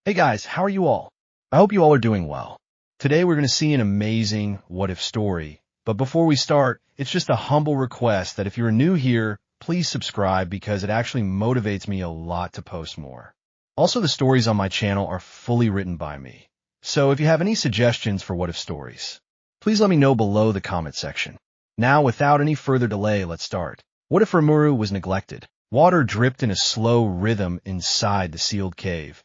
Hey guys, how are you all? I hope you all are doing well. Today we're going to see an amazing what-if story. But before we start, it's just a humble request that if you're new here, please subscribe because it actually motivates me a lot to post more. Also, the stories on my channel are fully written by me. So if you have any suggestions for what-if stories, please let me know below the comment section. Now, without any further delay, let's start. What if Rimuru was neglected? Water dripped in a slow rhythm inside the sealed cave.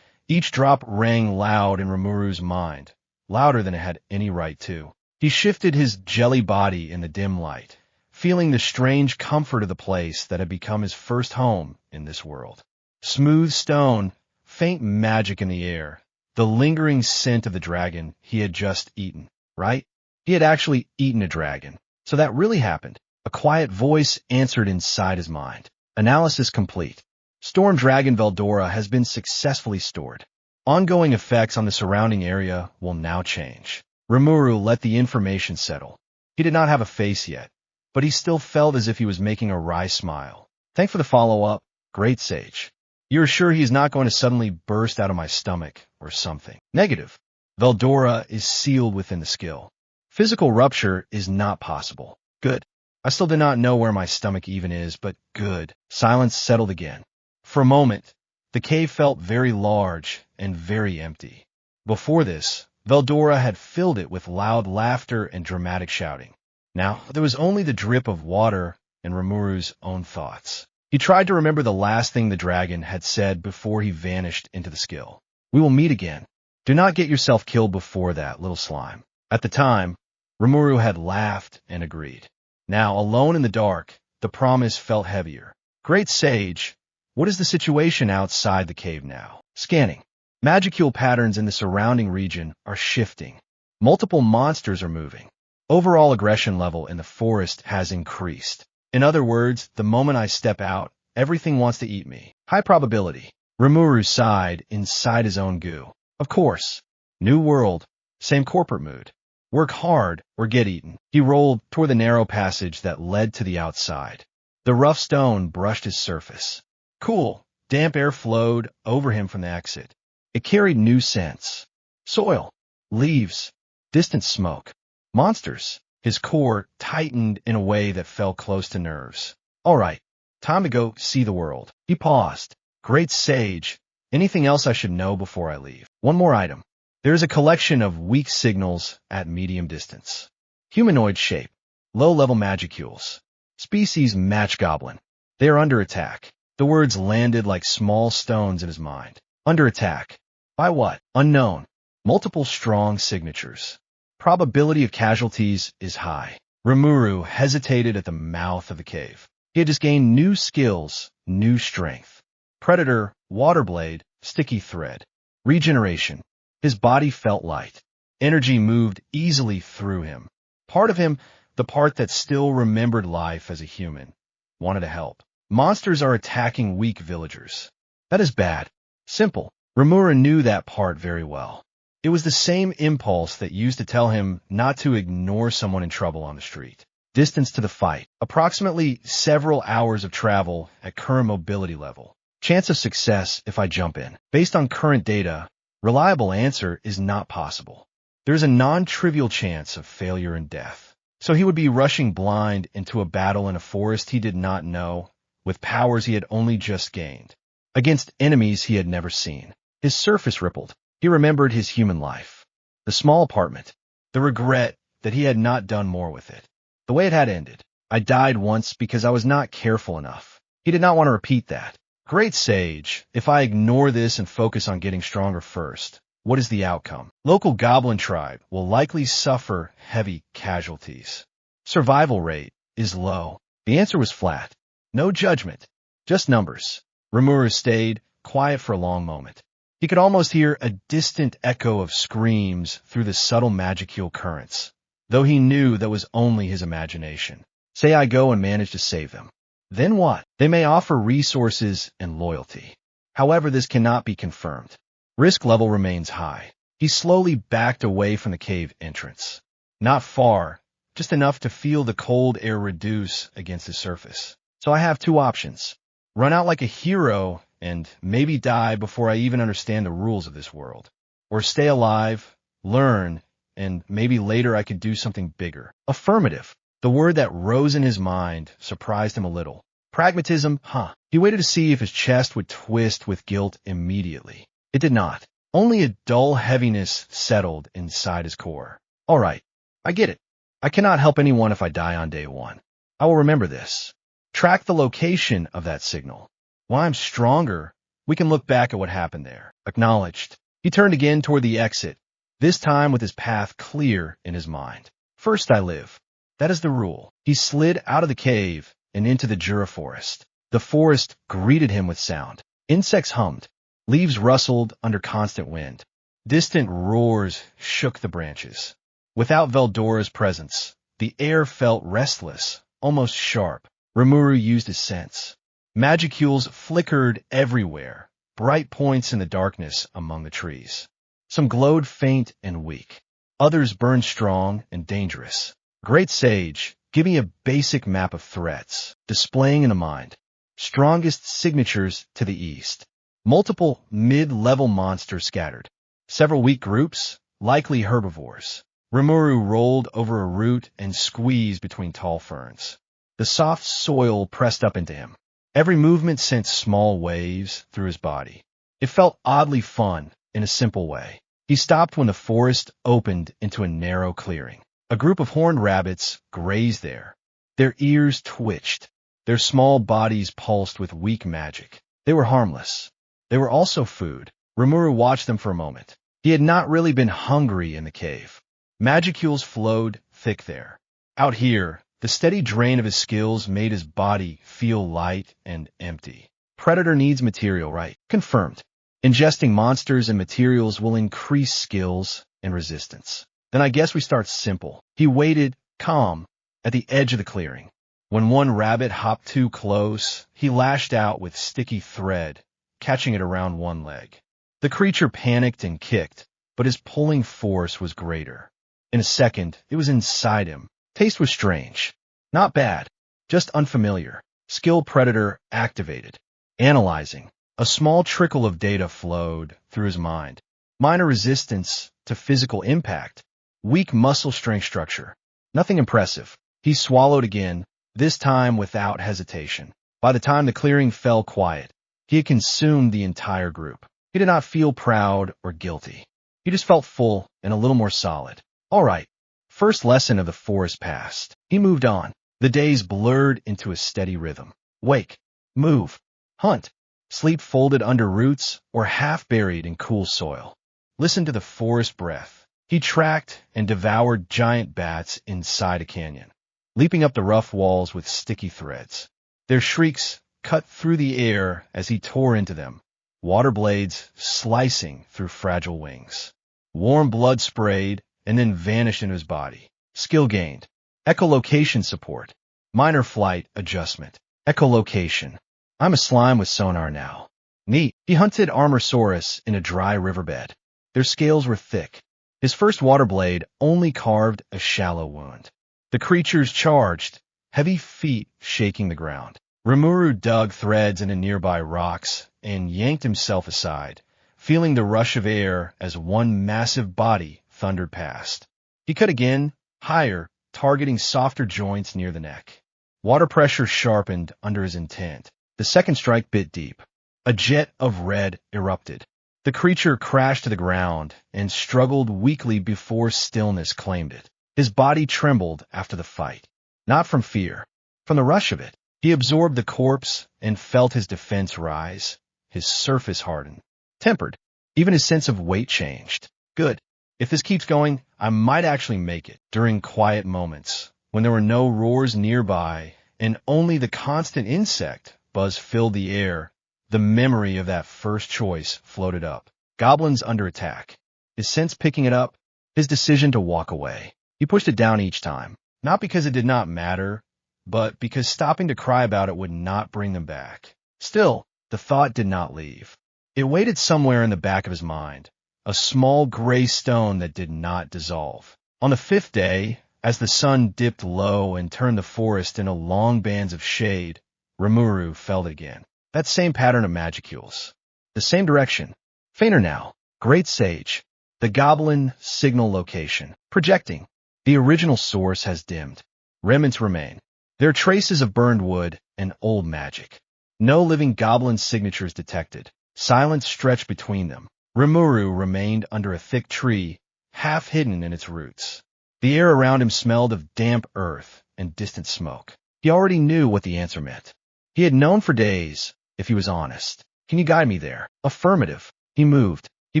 Each drop rang loud in Rimuru's mind, louder than it had any right to. He shifted his jelly body in the dim light, feeling the strange comfort of the place that had become his first home in this world. Smooth stone, faint magic in the air, the lingering scent of the dragon he had just eaten, right? He had actually eaten a dragon. So that really happened. A quiet voice answered inside his mind. Analysis complete. Storm Dragon Veldora has been successfully stored. Ongoing effects on the surrounding area will now change. Rimuru let the information settle. He did not have a face yet, but he still felt as if he was making a wry smile. Thanks for the follow-up, great sage. You're sure he's not going to suddenly burst out of my stomach or something? Negative. Veldora is sealed within the skill. Physical rupture is not possible. Good. I still did not know where my stomach even is, but good. Silence settled again. For a moment, the cave felt very large and very empty. Before this, Veldora had filled it with loud laughter and dramatic shouting. Now, there was only the drip of water and Rimuru's own thoughts. He tried to remember the last thing the dragon had said before he vanished into the skill. We will meet again. Do not get yourself killed before that, little slime. At the time, Rimuru had laughed and agreed. Now, alone in the dark, the promise felt heavier. Great sage, what is the situation outside the cave now? Scanning. Magicule patterns in the surrounding region are shifting. Multiple monsters are moving. Overall aggression level in the forest has increased. In other words, the moment I step out, everything wants to eat me. High probability. Rimuru sighed inside his own goo. Of course. New world. Same corporate mood. Work hard or get eaten. He rolled toward the narrow passage that led to the outside. The rough stone brushed his surface. Cool, damp air flowed over him from the exit. It carried new scents. Soil, leaves, distant smoke, monsters. His core tightened in a way that felt close to nerves. All right, time to go see the world. He paused. Great sage. Anything else I should know before I leave? One more item. There is a collection of weak signals at medium distance. Humanoid shape, low-level magicules. Species match goblin. They are under attack. The words landed like small stones in his mind. Under attack. By what? Unknown. Multiple strong signatures. Probability of casualties is high. Rimuru hesitated at the mouth of the cave. He had just gained new skills, new strength. Predator, Waterblade, Sticky Thread. Regeneration. His body felt light. Energy moved easily through him. Part of him, the part that still remembered life as a human, wanted to help. Monsters are attacking weak villagers. That is bad. Simple. Rimuru knew that part very well. It was the same impulse that used to tell him not to ignore someone in trouble on the street. Distance to the fight. Approximately several hours of travel at current mobility level. Chance of success if I jump in. Based on current data, reliable answer is not possible. There is a non-trivial chance of failure and death. So he would be rushing blind into a battle in a forest he did not know, with powers he had only just gained, against enemies he had never seen. His surface rippled. He remembered his human life. The small apartment. The regret that he had not done more with it. The way it had ended. I died once because I was not careful enough. He did not want to repeat that. Great sage, if I ignore this and focus on getting stronger first, what is the outcome? Local goblin tribe will likely suffer heavy casualties. Survival rate is low. The answer was flat. No judgment, just numbers. Rimuru stayed quiet for a long moment. He could almost hear a distant echo of screams through the subtle magicule currents, though he knew that was only his imagination. Say I go and manage to save them. Then what? They may offer resources and loyalty. However, this cannot be confirmed. Risk level remains high. He slowly backed away from the cave entrance. Not far, just enough to feel the cold air reduce against the surface. So I have two options. Run out like a hero and maybe die before I even understand the rules of this world. Or stay alive, learn, and maybe later I could do something bigger. Affirmative. The word that rose in his mind surprised him a little. Pragmatism, huh? He waited to see if his chest would twist with guilt immediately. It did not. Only a dull heaviness settled inside his core. All right, I get it. I cannot help anyone if I die on day one. I will remember this. Track the location of that signal. When I'm stronger, we can look back at what happened there. Acknowledged. He turned again toward the exit, this time with his path clear in his mind. First I live. That is the rule. He slid out of the cave and into the Jura forest. The forest greeted him with sound. Insects hummed. Leaves rustled under constant wind. Distant roars shook the branches. Without Veldora's presence, the air felt restless, almost sharp. Rimuru used his sense. Magicules flickered everywhere, bright points in the darkness among the trees. Some glowed faint and weak. Others burned strong and dangerous. Great Sage, give me a basic map of threats, displaying in the mind. Strongest signatures to the east. Multiple mid-level monsters scattered. Several weak groups, likely herbivores. Rimuru rolled over a root and squeezed between tall ferns. The soft soil pressed up into him. Every movement sent small waves through his body. It felt oddly fun in a simple way. He stopped when the forest opened into a narrow clearing. A group of horned rabbits grazed there. Their ears twitched. Their small bodies pulsed with weak magic. They were harmless. They were also food. Rimuru watched them for a moment. He had not really been hungry in the cave. Magicules flowed thick there. Out here, the steady drain of his skills made his body feel light and empty. Predator needs material, right? Confirmed. Ingesting monsters and materials will increase skills and resistance. Then I guess we start simple. He waited, calm, at the edge of the clearing. When one rabbit hopped too close, he lashed out with sticky thread, catching it around one leg. The creature panicked and kicked, but his pulling force was greater. In a second, it was inside him. Taste was strange. Not bad, just unfamiliar. Skill Predator activated. Analyzing. A small trickle of data flowed through his mind. Minor resistance to physical impact. Weak muscle strength structure. Nothing impressive. He swallowed again, this time without hesitation. By the time the clearing fell quiet, he had consumed the entire group. He did not feel proud or guilty. He just felt full and a little more solid. All right. First lesson of the forest passed. He moved on. The days blurred into a steady rhythm. Wake. Move. Hunt. Sleep folded under roots or half buried in cool soil. Listen to the forest breath. He tracked and devoured giant bats inside a canyon, leaping up the rough walls with sticky threads. Their shrieks cut through the air as he tore into them, water blades slicing through fragile wings. Warm blood sprayed and then vanished into his body. Skill gained. Echolocation support. Minor flight adjustment. Echolocation. I'm a slime with sonar now. Neat. He hunted Armorsaurus in a dry riverbed. Their scales were thick. His first water blade only carved a shallow wound. The creatures charged, heavy feet shaking the ground. Rimuru dug threads into nearby rocks and yanked himself aside, feeling the rush of air as one massive body thundered past. He cut again, higher, targeting softer joints near the neck. Water pressure sharpened under his intent. The second strike bit deep. A jet of red erupted. The creature crashed to the ground and struggled weakly before stillness claimed it. His body trembled after the fight. Not from fear, from the rush of it. He absorbed the corpse and felt his defense rise. His surface hardened. Tempered. Even his sense of weight changed. Good. If this keeps going, I might actually make it. During quiet moments, when there were no roars nearby and only the constant insect buzz filled the air, the memory of that first choice floated up. Goblins under attack. His sense picking it up, his decision to walk away. He pushed it down each time, not because it did not matter, but because stopping to cry about it would not bring them back. Still, the thought did not leave. It waited somewhere in the back of his mind, a small gray stone that did not dissolve. On the fifth day, as the sun dipped low and turned the forest into long bands of shade, Rimuru felt it again. That same pattern of magicules. The same direction. Fainter now. Great Sage. The goblin signal location. Projecting. The original source has dimmed. Remnants remain. There are traces of burned wood and old magic. No living goblin signatures detected. Silence stretched between them. Rimuru remained under a thick tree, half hidden in its roots. The air around him smelled of damp earth and distant smoke. He already knew what the answer meant. He had known for days, if he was honest. Can you guide me there? Affirmative. He moved. He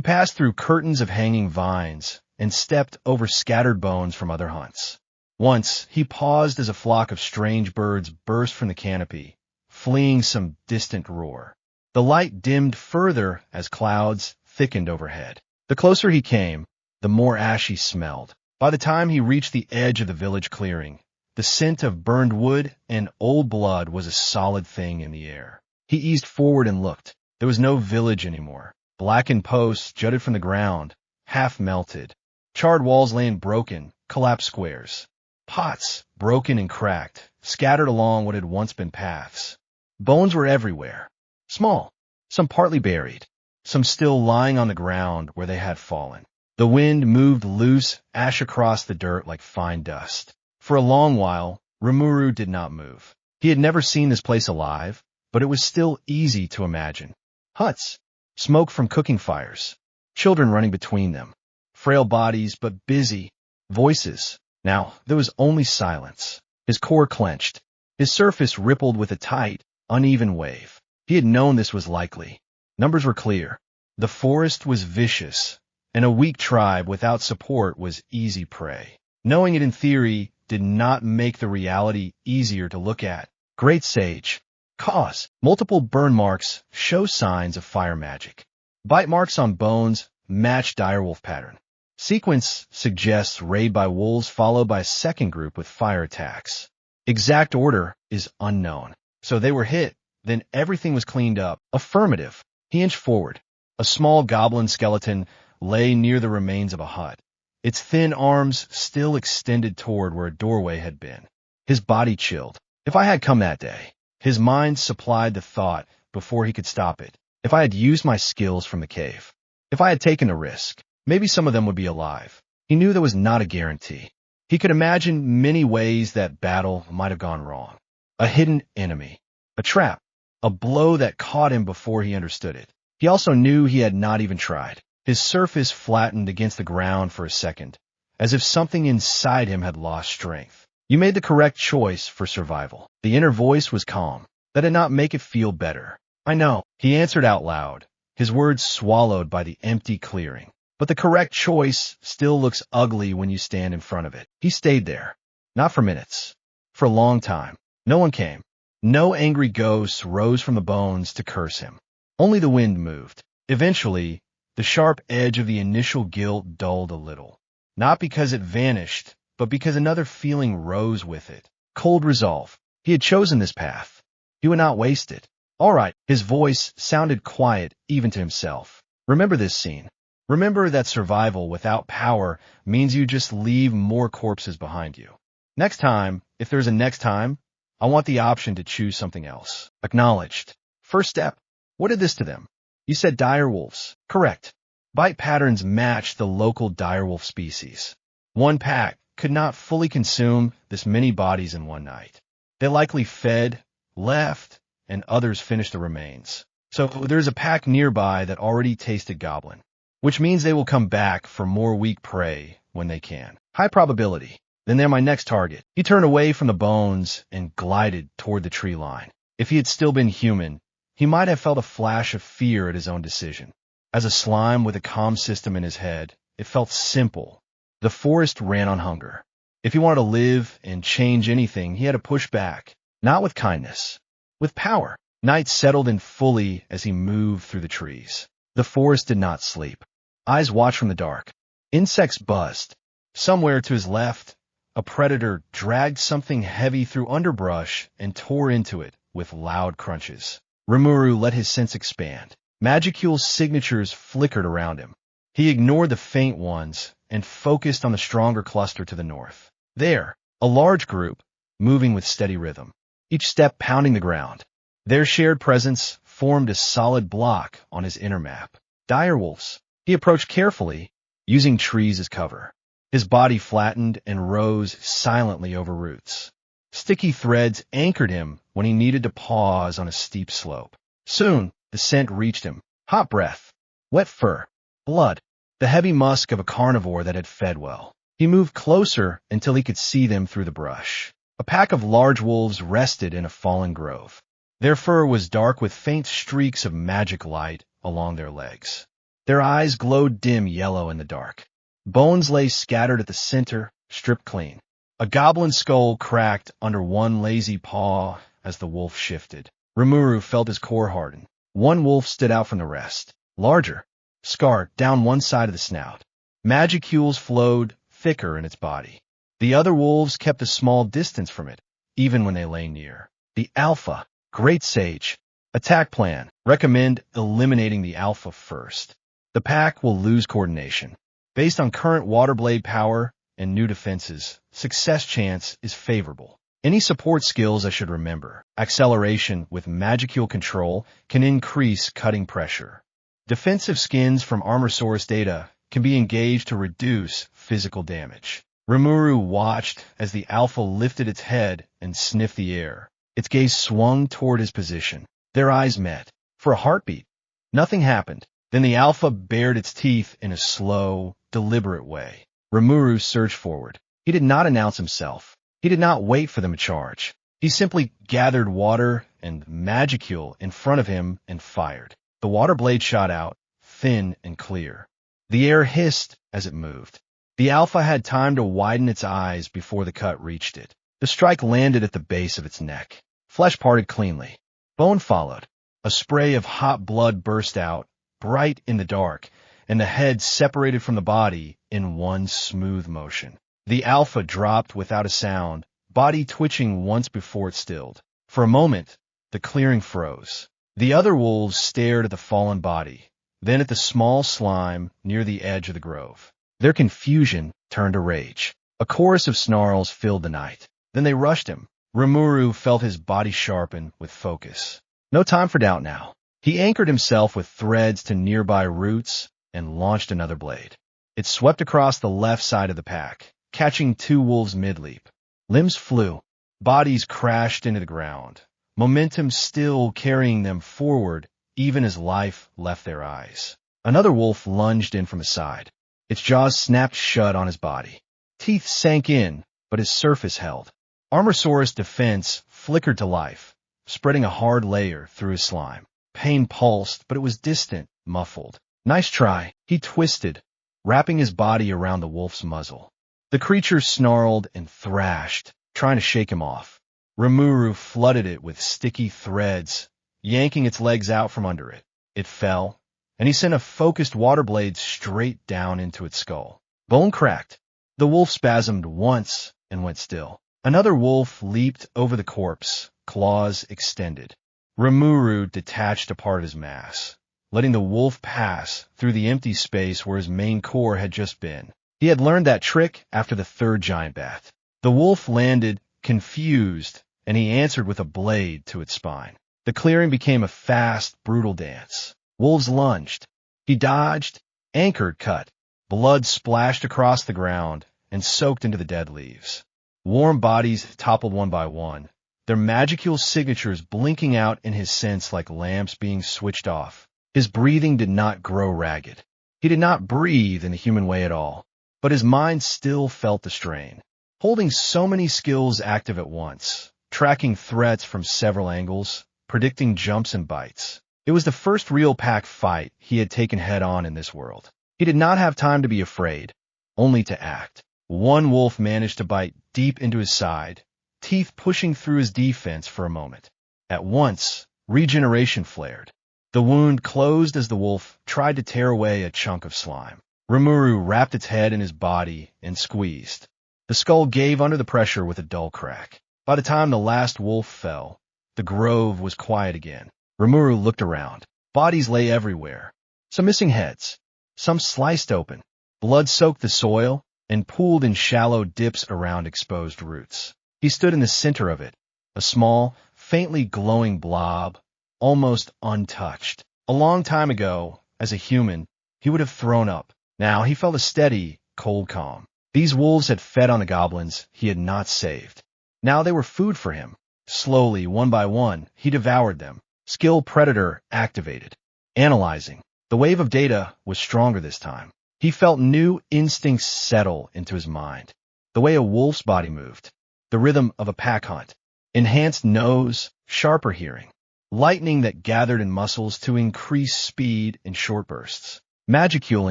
passed through curtains of hanging vines and stepped over scattered bones from other hunts. Once, he paused as a flock of strange birds burst from the canopy, fleeing some distant roar. The light dimmed further as clouds thickened overhead. The closer he came, the more ash he smelled. By the time he reached the edge of the village clearing, the scent of burned wood and old blood was a solid thing in the air. He eased forward and looked. There was no village anymore. Blackened posts jutted from the ground, half melted. Charred walls lay in broken, collapsed squares. Pots, broken and cracked, scattered along what had once been paths. Bones were everywhere. Small, some partly buried, some still lying on the ground where they had fallen. The wind moved loose ash across the dirt like fine dust. For a long while, Rimuru did not move. He had never seen this place alive, but it was still easy to imagine. Huts, smoke from cooking fires, children running between them, frail bodies but busy, voices. Now, there was only silence. His core clenched. His surface rippled with a tight, uneven wave. He had known this was likely. Numbers were clear. The forest was vicious, and a weak tribe without support was easy prey. Knowing it in theory did not make the reality easier to look at. Great Sage. Cause. Multiple burn marks show signs of fire magic. Bite marks on bones match direwolf pattern. Sequence suggests raid by wolves followed by a second group with fire attacks. Exact order is unknown. So they were hit, then everything was cleaned up. Affirmative. He inched forward. A small goblin skeleton lay near the remains of a hut. Its thin arms still extended toward where a doorway had been. His body chilled. If I had come that day. His mind supplied the thought before he could stop it. If I had used my skills from the cave. If I had taken a risk. Maybe some of them would be alive. He knew there was not a guarantee. He could imagine many ways that battle might have gone wrong. A hidden enemy. A trap. A blow that caught him before he understood it. He also knew he had not even tried. His surface flattened against the ground for a second, as if something inside him had lost strength. You made the correct choice for survival. The inner voice was calm. That did not make it feel better. I know, he answered out loud, his words swallowed by the empty clearing. But the correct choice still looks ugly when you stand in front of it. He stayed there. Not for minutes. For a long time. No one came. No angry ghosts rose from the bones to curse him. Only the wind moved. Eventually, the sharp edge of the initial guilt dulled a little. Not because it vanished, but because another feeling rose with it. Cold resolve. He had chosen this path. He would not waste it. All right. His voice sounded quiet even to himself. Remember this scene. Remember that survival without power means you just leave more corpses behind you. Next time, if there's a next time, I want the option to choose something else. Acknowledged. First step. What did this to them? You said direwolves. Correct. Bite patterns match the local direwolf species. One pack could not fully consume this many bodies in one night. They likely fed, left, and others finished the remains. So there's a pack nearby that already tasted goblin. Which means they will come back for more weak prey when they can. High probability. Then they're my next target. He turned away from the bones and glided toward the tree line. If he had still been human, he might have felt a flash of fear at his own decision. As a slime with a comm system in his head, it felt simple. The forest ran on hunger. If he wanted to live and change anything, he had to push back. Not with kindness. With power. Night settled in fully as he moved through the trees. The forest did not sleep. Eyes watched from the dark. Insects buzzed. Somewhere to his left, a predator dragged something heavy through underbrush and tore into it with loud crunches. Rimuru let his sense expand. Magicule's signatures flickered around him. He ignored the faint ones and focused on the stronger cluster to the north. There, a large group, moving with steady rhythm. Each step pounding the ground. Their shared presence formed a solid block on his inner map. Direwolves. He approached carefully, using trees as cover. His body flattened and rose silently over roots. Sticky threads anchored him when he needed to pause on a steep slope. Soon, the scent reached him. Hot breath, wet fur, blood, the heavy musk of a carnivore that had fed well. He moved closer until he could see them through the brush. A pack of large wolves rested in a fallen grove. Their fur was dark with faint streaks of magic light along their legs. Their eyes glowed dim yellow in the dark. Bones lay scattered at the center, stripped clean. A goblin skull cracked under one lazy paw as the wolf shifted. Rimuru felt his core harden. One wolf stood out from the rest, larger, scarred down one side of the snout. Magicules flowed thicker in its body. The other wolves kept a small distance from it, even when they lay near. The alpha, great sage. Attack plan. Recommend eliminating the alpha first. The pack will lose coordination. Based on current water blade power and new defenses, success chance is favorable. Any support skills I should remember. Acceleration with Magicule control can increase cutting pressure. Defensive skins from Armorsaurus data can be engaged to reduce physical damage. Rimuru watched as the alpha lifted its head and sniffed the air. Its gaze swung toward his position. Their eyes met. For a heartbeat, nothing happened. Then the alpha bared its teeth in a slow, deliberate way. Rimuru surged forward. He did not announce himself. He did not wait for them to charge. He simply gathered water and Magicule in front of him and fired. The water blade shot out, thin and clear. The air hissed as it moved. The alpha had time to widen its eyes before the cut reached it. The strike landed at the base of its neck. Flesh parted cleanly. Bone followed. A spray of hot blood burst out, bright in the dark, and the head separated from the body in one smooth motion. The alpha dropped without a sound, body twitching once before it stilled. For a moment, the clearing froze. The other wolves stared at the fallen body, then at the small slime near the edge of the grove. Their confusion turned to rage. A chorus of snarls filled the night. Then they rushed him. Rimuru felt his body sharpen with focus. No time for doubt now. He anchored himself with threads to nearby roots and launched another blade. It swept across the left side of the pack, catching two wolves mid-leap. Limbs flew. Bodies crashed into the ground, momentum still carrying them forward even as life left their eyes. Another wolf lunged in from the side. Its jaws snapped shut on his body. Teeth sank in, but his surface held. Armorsaurus' defense flickered to life, spreading a hard layer through his slime. Pain pulsed, but it was distant, muffled. Nice try. He twisted, wrapping his body around the wolf's muzzle. The creature snarled and thrashed, trying to shake him off. Rimuru flooded it with sticky threads, yanking its legs out from under it. It fell, and he sent a focused water blade straight down into its skull. Bone cracked. The wolf spasmed once and went still. Another wolf leaped over the corpse, claws extended. Rimuru detached a part of his mass, letting the wolf pass through the empty space where his main core had just been. He had learned that trick after the third giant bat. The wolf landed, confused, and he answered with a blade to its spine. The clearing became a fast, brutal dance. Wolves lunged. He dodged, anchored, cut. Blood splashed across the ground and soaked into the dead leaves. Warm bodies toppled one by one, their Magicule signatures blinking out in his sense like lamps being switched off. His breathing did not grow ragged. He did not breathe in the human way at all, but his mind still felt the strain. Holding so many skills active at once, tracking threats from several angles, predicting jumps and bites. It was the first real pack fight he had taken head-on in this world. He did not have time to be afraid, only to act. One wolf managed to bite deep into his side, teeth pushing through his defense for a moment. At once, regeneration flared. The wound closed as the wolf tried to tear away a chunk of slime. Rimuru wrapped its head in his body and squeezed. The skull gave under the pressure with a dull crack. By the time the last wolf fell, the grove was quiet again. Rimuru looked around. Bodies lay everywhere. Some missing heads. Some sliced open. Blood soaked the soil and pooled in shallow dips around exposed roots. He stood in the center of it, a small, faintly glowing blob, almost untouched. A long time ago, as a human, he would have thrown up. Now he felt a steady, cold calm. These wolves had fed on the goblins he had not saved. Now they were food for him. Slowly, one by one, he devoured them. Skill predator activated. Analyzing. The wave of data was stronger this time. He felt new instincts settle into his mind. The way a wolf's body moved. The rhythm of a pack hunt. Enhanced nose, sharper hearing. Lightning that gathered in muscles to increase speed in short bursts. Magicule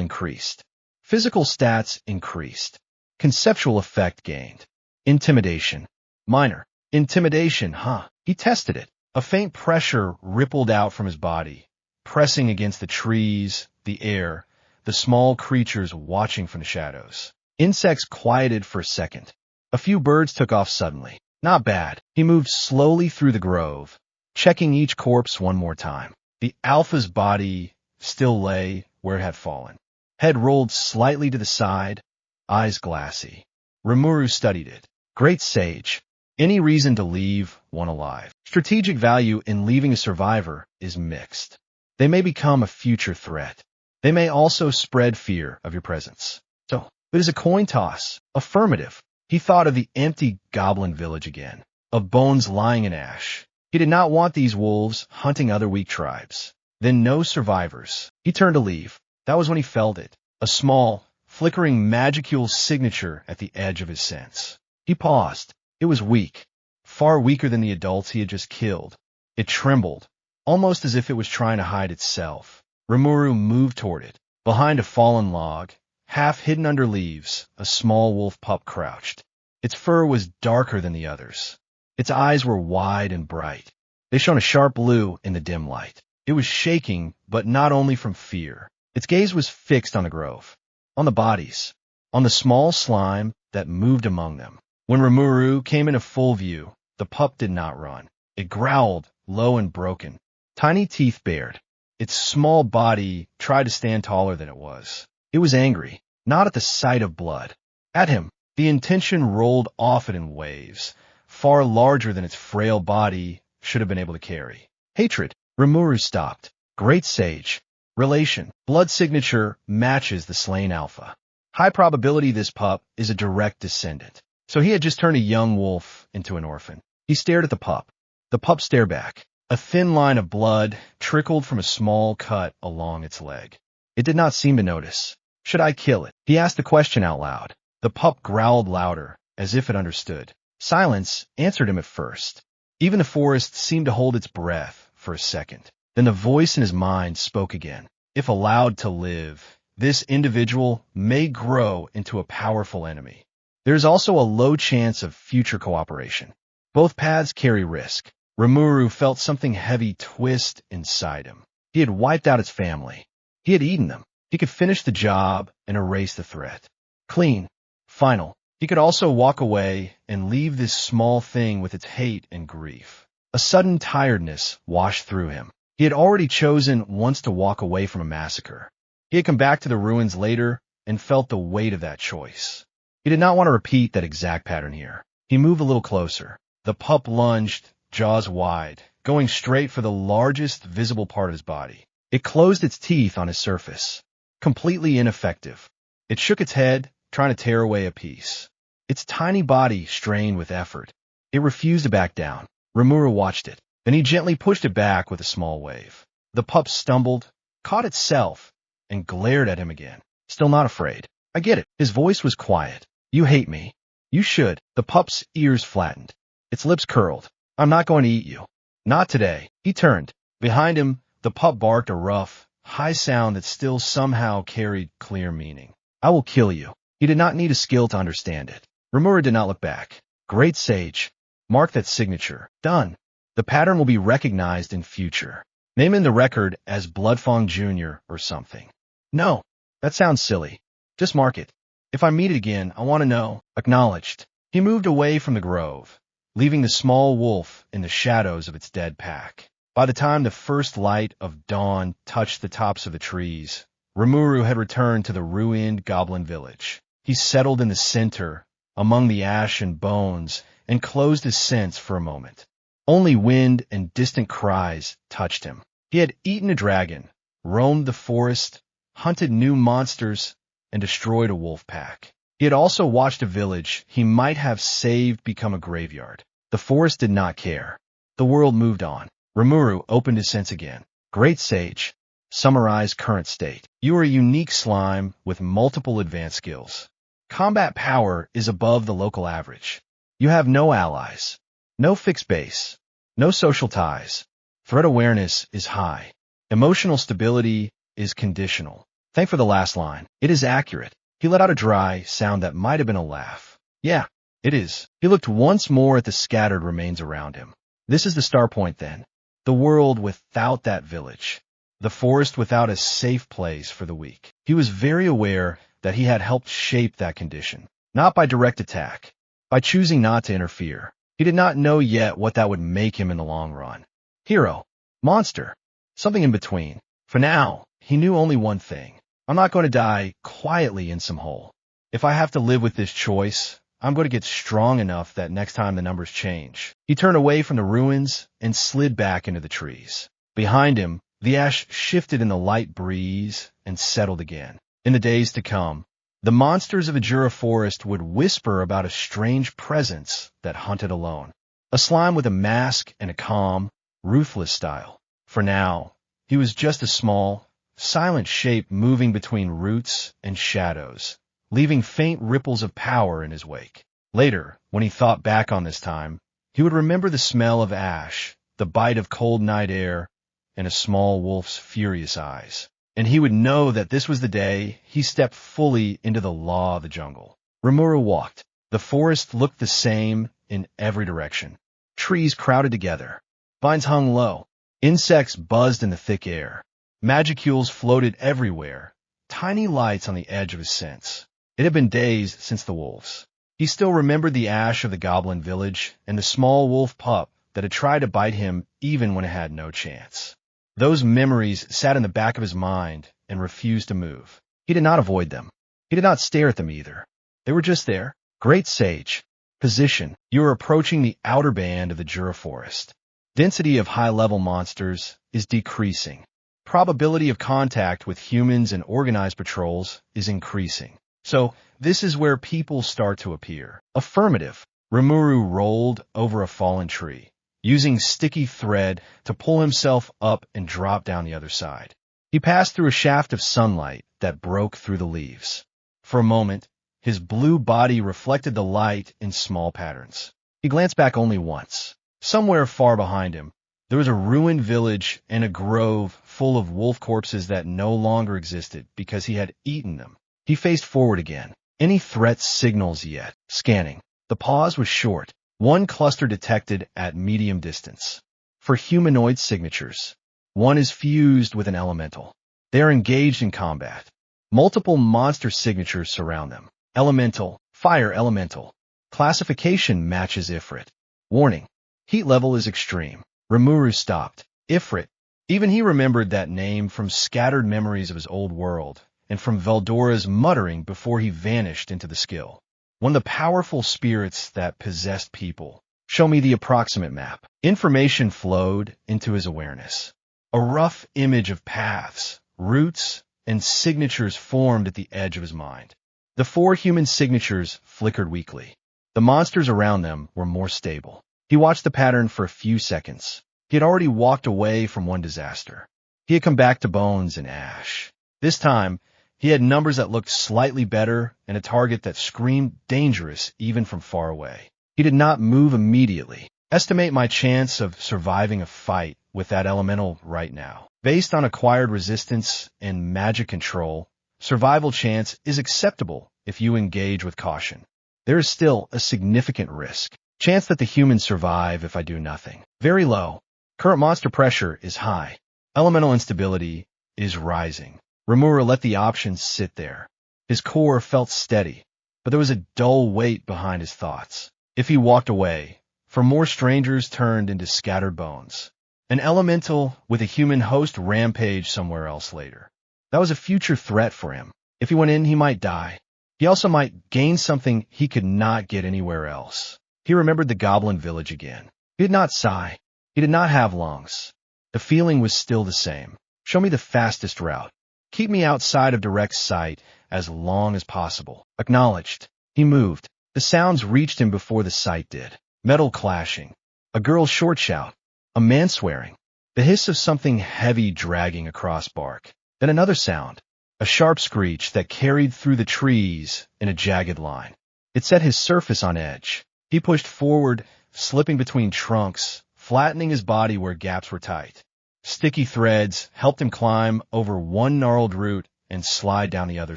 increased. Physical stats increased. Conceptual effect gained. Intimidation. Minor. Intimidation, He tested it. A faint pressure rippled out from his body, pressing against the trees, the air, the small creatures watching from the shadows. Insects quieted for a second. A few birds took off suddenly. Not bad. He moved slowly through the grove, checking each corpse one more time. The alpha's body still lay where it had fallen. Head rolled slightly to the side, eyes glassy. RIMURU studied it. Great sage. Any reason to leave one alive. Strategic value in leaving a survivor is mixed. They may become a future threat. They may also spread fear of your presence. So, it is a coin toss. Affirmative. He thought of the empty goblin village again, of bones lying in ash. He did not want these wolves hunting other weak tribes. Then no survivors. He turned to leave. That was when he felt it. A small, flickering magicule signature at the edge of his sense. He paused. It was weak, far weaker than the adults he had just killed. It trembled, almost as if it was trying to hide itself. RIMURU moved toward it. Behind a fallen log, half hidden under leaves, a small wolf pup crouched. Its fur was darker than the others. Its eyes were wide and bright. They shone a sharp blue in the dim light. It was shaking, but not only from fear. Its gaze was fixed on the grove, on the bodies, on the small slime that moved among them. When RIMURU came into full view, the pup did not run. It growled, low and broken. Tiny teeth bared. Its small body tried to stand taller than it was. It was angry, not at the sight of blood. At him, the intention rolled off it in waves, far larger than its frail body should have been able to carry. Hatred. RIMURU stopped. Great sage. Relation. Blood signature matches the slain alpha. High probability this pup is a direct descendant. So he had just turned a young wolf into an orphan. He stared at the pup. The pup stared back. A thin line of blood trickled from a small cut along its leg. It did not seem to notice. Should I kill it? He asked the question out loud. The pup growled louder, as if it understood. Silence answered him at first. Even the forest seemed to hold its breath for a second. Then the voice in his mind spoke again. If allowed to live, this individual may grow into a powerful enemy. There is also a low chance of future cooperation. Both paths carry risk. RIMURU felt something heavy twist inside him. He had wiped out his family. He had eaten them. He could finish the job and erase the threat. Clean. Final. He could also walk away and leave this small thing with its hate and grief. A sudden tiredness washed through him. He had already chosen once to walk away from a massacre. He had come back to the ruins later and felt the weight of that choice. He did not want to repeat that exact pattern here. He moved a little closer. The pup lunged, jaws wide, going straight for the largest visible part of his body. It closed its teeth on his surface. Completely ineffective. It shook its head, trying to tear away a piece. Its tiny body strained with effort. It refused to back down. RIMURU watched it. Then he gently pushed it back with a small wave. The pup stumbled, caught itself, and glared at him again. Still not afraid. I get it. His voice was quiet. You hate me. You should. The pup's ears flattened. Its lips curled. I'm not going to eat you. Not today. He turned. Behind him, the pup barked a rough, high sound that still somehow carried clear meaning. I will kill you. He did not need a skill to understand it. RIMURU did not look back. Great sage. Mark that signature. Done. The pattern will be recognized in future. Name in the record as Bloodfang Jr. or something. No. That sounds silly. Just mark it. If I meet it again, I want to know. Acknowledged. He moved away from the grove, leaving the small wolf in the shadows of its dead pack. By the time the first light of dawn touched the tops of the trees, RIMURU had returned to the ruined goblin village. He settled in the center, among the ash and bones, and closed his sense for a moment. Only wind and distant cries touched him. He had eaten a dragon, roamed the forest, hunted new monsters, and destroyed a wolf pack. He had also watched a village he might have saved become a graveyard. The forest did not care. The world moved on. Rimuru opened his sense again. Great Sage. Summarize current state. You are a unique slime with multiple advanced skills. Combat power is above the local average. You have no allies, no fixed base, no social ties. Threat awareness is high. Emotional stability is conditional. Thank for the last line. It is accurate. He let out a dry sound that might have been a laugh. Yeah, it is. He looked once more at the scattered remains around him. This is the star point then. The world without that village. The forest without a safe place for the weak. He was very aware that he had helped shape that condition. Not by direct attack, by choosing not to interfere. He did not know yet what that would make him in the long run. Hero. Monster. Something in between. For now, he knew only one thing. I'm not going to die quietly in some hole. If I have to live with this choice, I'm going to get strong enough that next time the numbers change. He turned away from the ruins and slid back into the trees. Behind him, the ash shifted in the light breeze and settled again. In the days to come, the monsters of Ajura Forest would whisper about a strange presence that hunted alone. A slime with a mask and a calm, ruthless style. For now, he was just a small, silent shape moving between roots and shadows, leaving faint ripples of power in his wake. Later, when he thought back on this time, he would remember the smell of ash, the bite of cold night air, and a small wolf's furious eyes. And he would know that this was the day he stepped fully into the law of the jungle. Rimuru walked. The forest looked the same in every direction. Trees crowded together. Vines hung low. Insects buzzed in the thick air. Magicules floated everywhere, tiny lights on the edge of his sense. It had been days since the wolves. He still remembered the ash of the goblin village and the small wolf pup that had tried to bite him even when it had no chance. Those memories sat in the back of his mind and refused to move. He did not avoid them. He did not stare at them either. They were just there. Great Sage. Position. You are approaching the outer band of the Jura Forest. Density of high-level monsters is decreasing. Probability of contact with humans and organized patrols is increasing. So, this is where people start to appear. Affirmative. Rimuru rolled over a fallen tree, using sticky thread to pull himself up and drop down the other side. He passed through a shaft of sunlight that broke through the leaves. For a moment, his blue body reflected the light in small patterns. He glanced back only once. Somewhere far behind him, there was a ruined village and a grove full of wolf corpses that no longer existed because he had eaten them. He faced forward again. Any threat signals yet? Scanning. The pause was short. One cluster detected at medium distance. For humanoid signatures, one is fused with an elemental. They are engaged in combat. Multiple monster signatures surround them. Elemental, fire elemental. Classification matches Ifrit. Warning. Heat level is extreme. Rimuru stopped. Ifrit. Even he remembered that name from scattered memories of his old world, and from Veldora's muttering before he vanished into the skill. One of the powerful spirits that possessed people. Show me the approximate map. Information flowed into his awareness. A rough image of paths, routes, and signatures formed at the edge of his mind. The 4 human signatures flickered weakly. The monsters around them were more stable. He watched the pattern for a few seconds. He had already walked away from one disaster. He had come back to bones and ash. This time, he had numbers that looked slightly better and a target that screamed dangerous even from far away. He did not move immediately. Estimate my chance of surviving a fight with that elemental right now. Based on acquired resistance and magic control, survival chance is acceptable if you engage with caution. There is still a significant risk. Chance that the humans survive if I do nothing. Very low. Current monster pressure is high. Elemental instability is rising. Rimuru let the options sit there. His core felt steady, but there was a dull weight behind his thoughts. If he walked away, for more strangers turned into scattered bones. An elemental with a human host rampaged somewhere else later. That was a future threat for him. If he went in, he might die. He also might gain something he could not get anywhere else. He remembered the goblin village again. He did not sigh. He did not have lungs. The feeling was still the same. Show me the fastest route. Keep me outside of direct sight as long as possible. Acknowledged. He moved. The sounds reached him before the sight did. Metal clashing. A girl's short shout. A man swearing. The hiss of something heavy dragging across bark. Then another sound. A sharp screech that carried through the trees in a jagged line. It set his surface on edge. He pushed forward, slipping between trunks, flattening his body where gaps were tight. Sticky threads helped him climb over one gnarled root and slide down the other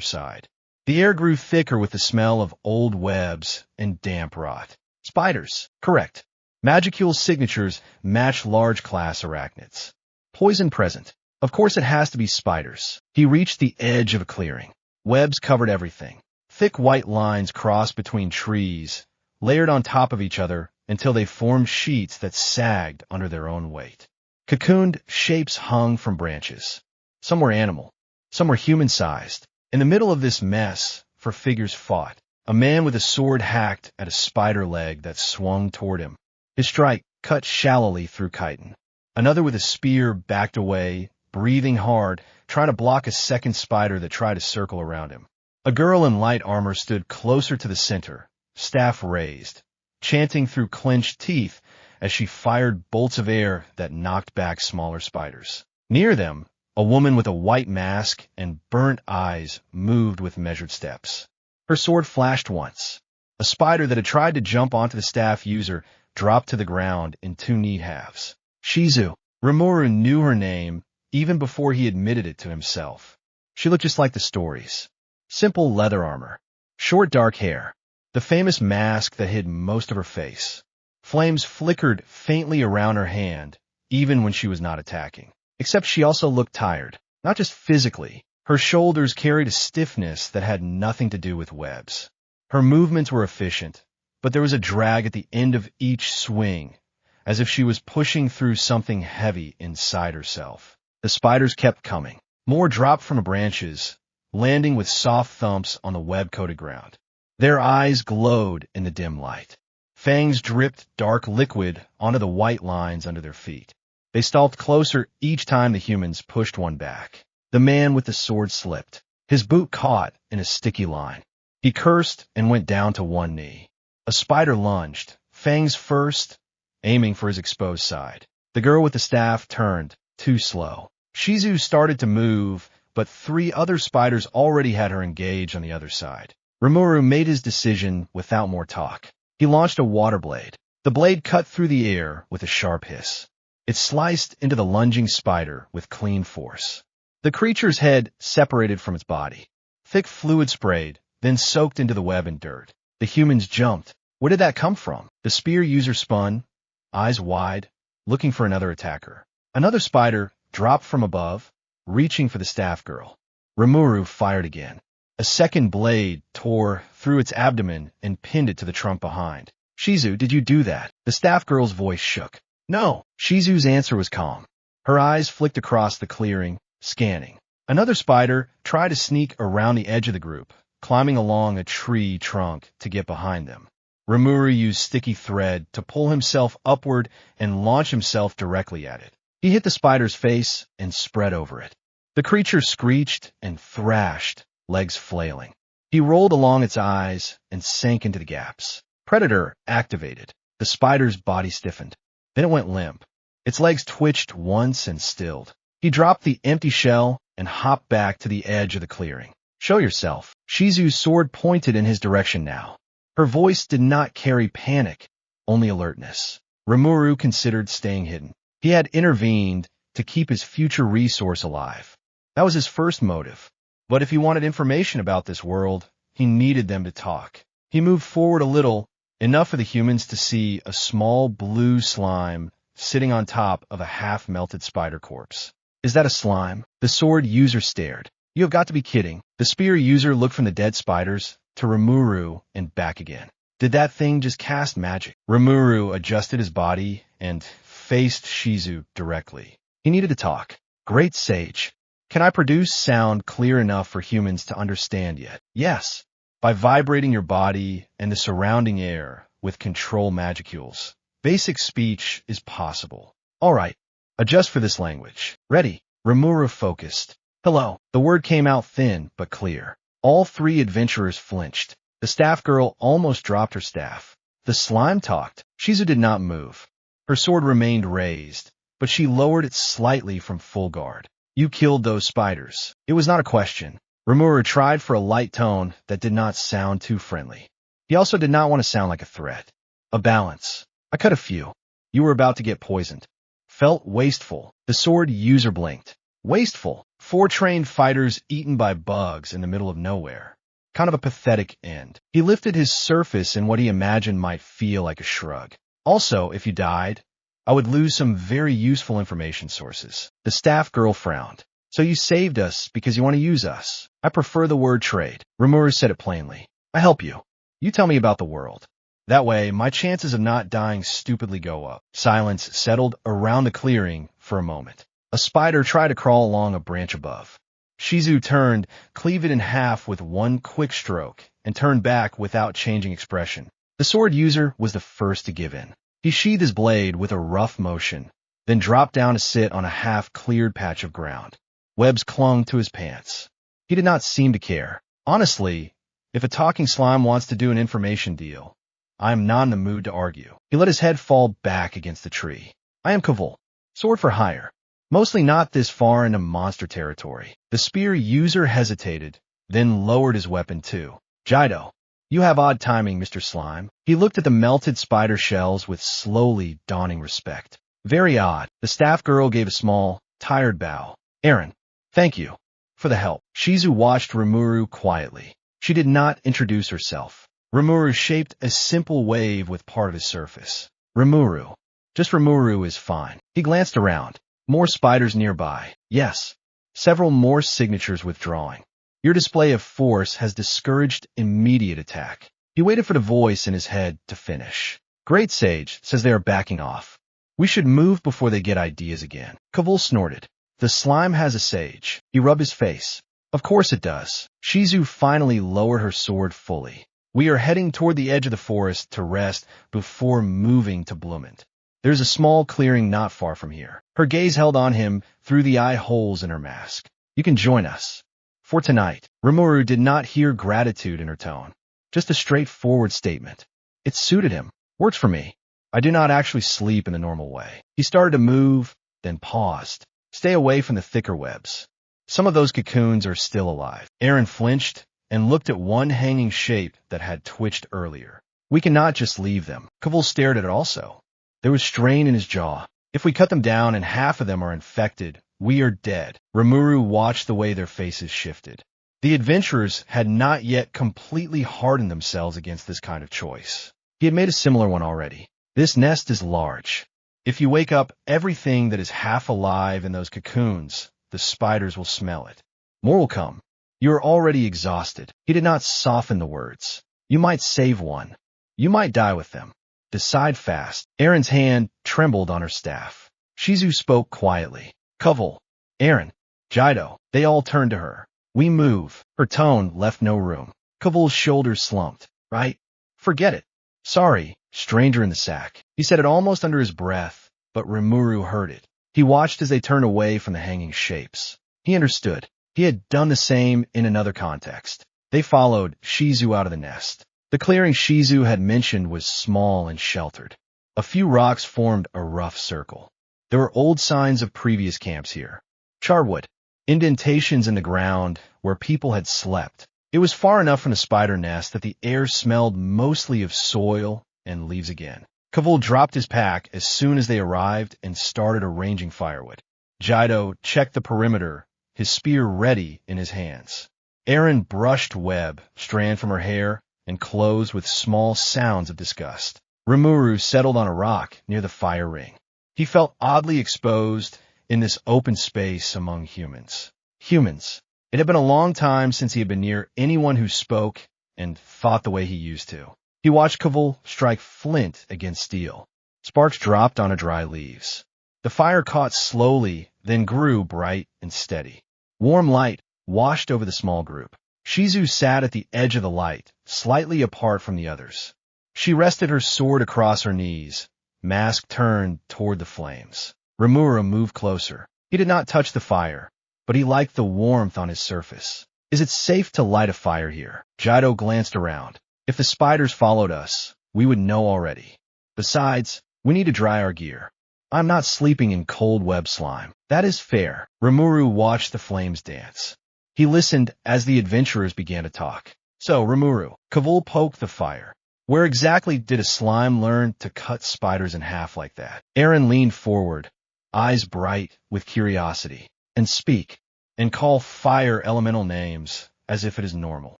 side. The air grew thicker with the smell of old webs and damp rot. Spiders. Correct. Magicule's signatures match large class arachnids. Poison present. Of course it has to be spiders. He reached the edge of a clearing. Webs covered everything. Thick white lines crossed between trees, layered on top of each other until they formed sheets that sagged under their own weight. Cocooned shapes hung from branches. Some were animal, some were human-sized. In the middle of this mess, for figures fought. A man with a sword hacked at a spider leg that swung toward him. His strike cut shallowly through chitin. Another with a spear backed away, breathing hard, trying to block a second spider that tried to circle around him. A girl in light armor stood closer to the center, staff raised, chanting through clenched teeth as she fired bolts of air that knocked back smaller spiders. Near them, a woman with a white mask and burnt eyes moved with measured steps. Her sword flashed once. A spider that had tried to jump onto the staff user dropped to the ground in two neat halves. Shizu. Rimuru knew her name even before he admitted it to himself. She looked just like the stories. Simple leather armor. Short dark hair. The famous mask that hid most of her face. Flames flickered faintly around her hand, even when she was not attacking. Except she also looked tired. Not just physically. Her shoulders carried a stiffness that had nothing to do with webs. Her movements were efficient, but there was a drag at the end of each swing, as if she was pushing through something heavy inside herself. The spiders kept coming. More dropped from the branches, landing with soft thumps on the web-coated ground. Their eyes glowed in the dim light. Fangs dripped dark liquid onto the white lines under their feet. They stalked closer each time the humans pushed one back. The man with the sword slipped. His boot caught in a sticky line. He cursed and went down to one knee. A spider lunged, fangs first, aiming for his exposed side. The girl with the staff turned, too slow. Shizu started to move, but three other spiders already had her engaged on the other side. Rimuru made his decision without more talk. He launched a water blade. The blade cut through the air with a sharp hiss. It sliced into the lunging spider with clean force. The creature's head separated from its body. Thick fluid sprayed, then soaked into the web and dirt. The humans jumped. Where did that come from? The spear user spun, eyes wide, looking for another attacker. Another spider dropped from above, reaching for the staff girl. Rimuru fired again. A second blade tore through its abdomen and pinned it to the trunk behind. Shizu, did you do that? The staff girl's voice shook. No. Shizu's answer was calm. Her eyes flicked across the clearing, scanning. Another spider tried to sneak around the edge of the group, climbing along a tree trunk to get behind them. Rimuru used sticky thread to pull himself upward and launch himself directly at it. He hit the spider's face and spread over it. The creature screeched and thrashed, legs flailing. He rolled along its eyes and sank into the gaps. Predator activated. The spider's body stiffened. Then it went limp. Its legs twitched once and stilled. He dropped the empty shell and hopped back to the edge of the clearing. Show yourself. Shizu's sword pointed in his direction now. Her voice did not carry panic, only alertness. Rimuru considered staying hidden. He had intervened to keep his future resource alive. That was his first motive. But if he wanted information about this world, he needed them to talk. He moved forward a little, enough for the humans to see a small blue slime sitting on top of a half-melted spider corpse. Is that a slime? The sword user stared. You have got to be kidding. The spear user looked from the dead spiders to Rimuru and back again. Did that thing just cast magic? Rimuru adjusted his body and faced Shizu directly. He needed to talk. Great sage. Can I produce sound clear enough for humans to understand yet? Yes. By vibrating your body and the surrounding air with control magicules. Basic speech is possible. All right, adjust for this language. Ready? Rimuru focused. Hello. The word came out thin but clear. All three adventurers flinched. The staff girl almost dropped her staff. The slime talked. Shizu did not move. Her sword remained raised, but she lowered it slightly from full guard. You killed those spiders. It was not a question. Rimuru tried for a light tone that did not sound too friendly. He also did not want to sound like a threat. A balance. I cut a few. You were about to get poisoned. Felt wasteful. The sword user blinked. Wasteful. 4 trained fighters eaten by bugs in the middle of nowhere. Kind of a pathetic end. He lifted his surface in what he imagined might feel like a shrug. Also, if you died, I would lose some very useful information sources. The staff girl frowned. So you saved us because you want to use us. I prefer the word trade. Rimuru said it plainly. I help you. You tell me about the world. That way, my chances of not dying stupidly go up. Silence settled around the clearing for a moment. A spider tried to crawl along a branch above. Shizu turned, cleaved it in half with one quick stroke, and turned back without changing expression. The sword user was the first to give in. He sheathed his blade with a rough motion, then dropped down to sit on a half-cleared patch of ground. Webs clung to his pants. He did not seem to care. Honestly, if a talking slime wants to do an information deal, I am not in the mood to argue. He let his head fall back against the tree. I am Kavul. Sword for hire. Mostly not this far into monster territory. The spear user hesitated, then lowered his weapon too. Jido. You have odd timing, Mr. Slime. He looked at the melted spider shells with slowly dawning respect. Very odd. The staff girl gave a small, tired bow. Aaron. Thank you. For the help. Shizu watched Rimuru quietly. She did not introduce herself. Rimuru shaped a simple wave with part of his surface. Rimuru. Just Rimuru is fine. He glanced around. More spiders nearby. Yes. Several more signatures withdrawing. Your display of force has discouraged immediate attack. He waited for the voice in his head to finish. Great Sage says they are backing off. We should move before they get ideas again. Kavul snorted. The slime has a sage. He rubbed his face. Of course it does. Shizu finally lowered her sword fully. We are heading toward the edge of the forest to rest before moving to Bloomond. There's a small clearing not far from here. Her gaze held on him through the eye holes in her mask. You can join us. For tonight. Rimuru did not hear gratitude in her tone. Just a straightforward statement. It suited him. Works for me. I do not actually sleep in the normal way. He started to move, then paused. Stay away from the thicker webs. Some of those cocoons are still alive. Aaron flinched and looked at one hanging shape that had twitched earlier. We cannot just leave them. Kavul stared at it also. There was strain in his jaw. If we cut them down and half of them are infected, we are dead. Rimuru watched the way their faces shifted. The adventurers had not yet completely hardened themselves against this kind of choice. He had made a similar one already. This nest is large. If you wake up everything that is half alive in those cocoons, the spiders will smell it. More will come. You are already exhausted. He did not soften the words. You might save one. You might die with them. Decide fast. Aaron's hand trembled on her staff. Shizu spoke quietly. Kavul, Aaron, Jido. They all turned to her. We move. Her tone left no room. Kavul's shoulders slumped. Right? Forget it. Sorry, stranger in the sack. He said it almost under his breath, but Rimuru heard it. He watched as they turned away from the hanging shapes. He understood. He had done the same in another context. They followed Shizu out of the nest. The clearing Shizu had mentioned was small and sheltered. A few rocks formed a rough circle. There were old signs of previous camps here. Charwood. Indentations in the ground where people had slept. It was far enough from the spider nest that the air smelled mostly of soil and leaves again. Kavul dropped his pack as soon as they arrived and started arranging firewood. Jido checked the perimeter, his spear ready in his hands. Aaron brushed web strand from her hair and closed with small sounds of disgust. Rimuru settled on a rock near the fire ring. He felt oddly exposed in this open space among humans. Humans. It had been a long time since he had been near anyone who spoke and thought the way he used to. He watched Kavul strike flint against steel. Sparks dropped onto dry leaves. The fire caught slowly, then grew bright and steady. Warm light washed over the small group. Shizu sat at the edge of the light, slightly apart from the others. She rested her sword across her knees, mask turned toward the flames. Rimuru moved closer. He did not touch the fire, but he liked the warmth on his surface. Is it safe to light a fire here? Jido glanced around. If the spiders followed us, we would know already. Besides, we need to dry our gear. I'm not sleeping in cold web slime. That is fair. Rimuru watched the flames dance. He listened as the adventurers began to talk. So, Rimuru, Kavul poked the fire. Where exactly did a slime learn to cut spiders in half like that? Aaron leaned forward, eyes bright with curiosity. And speak, and call fire elemental names as if it is normal.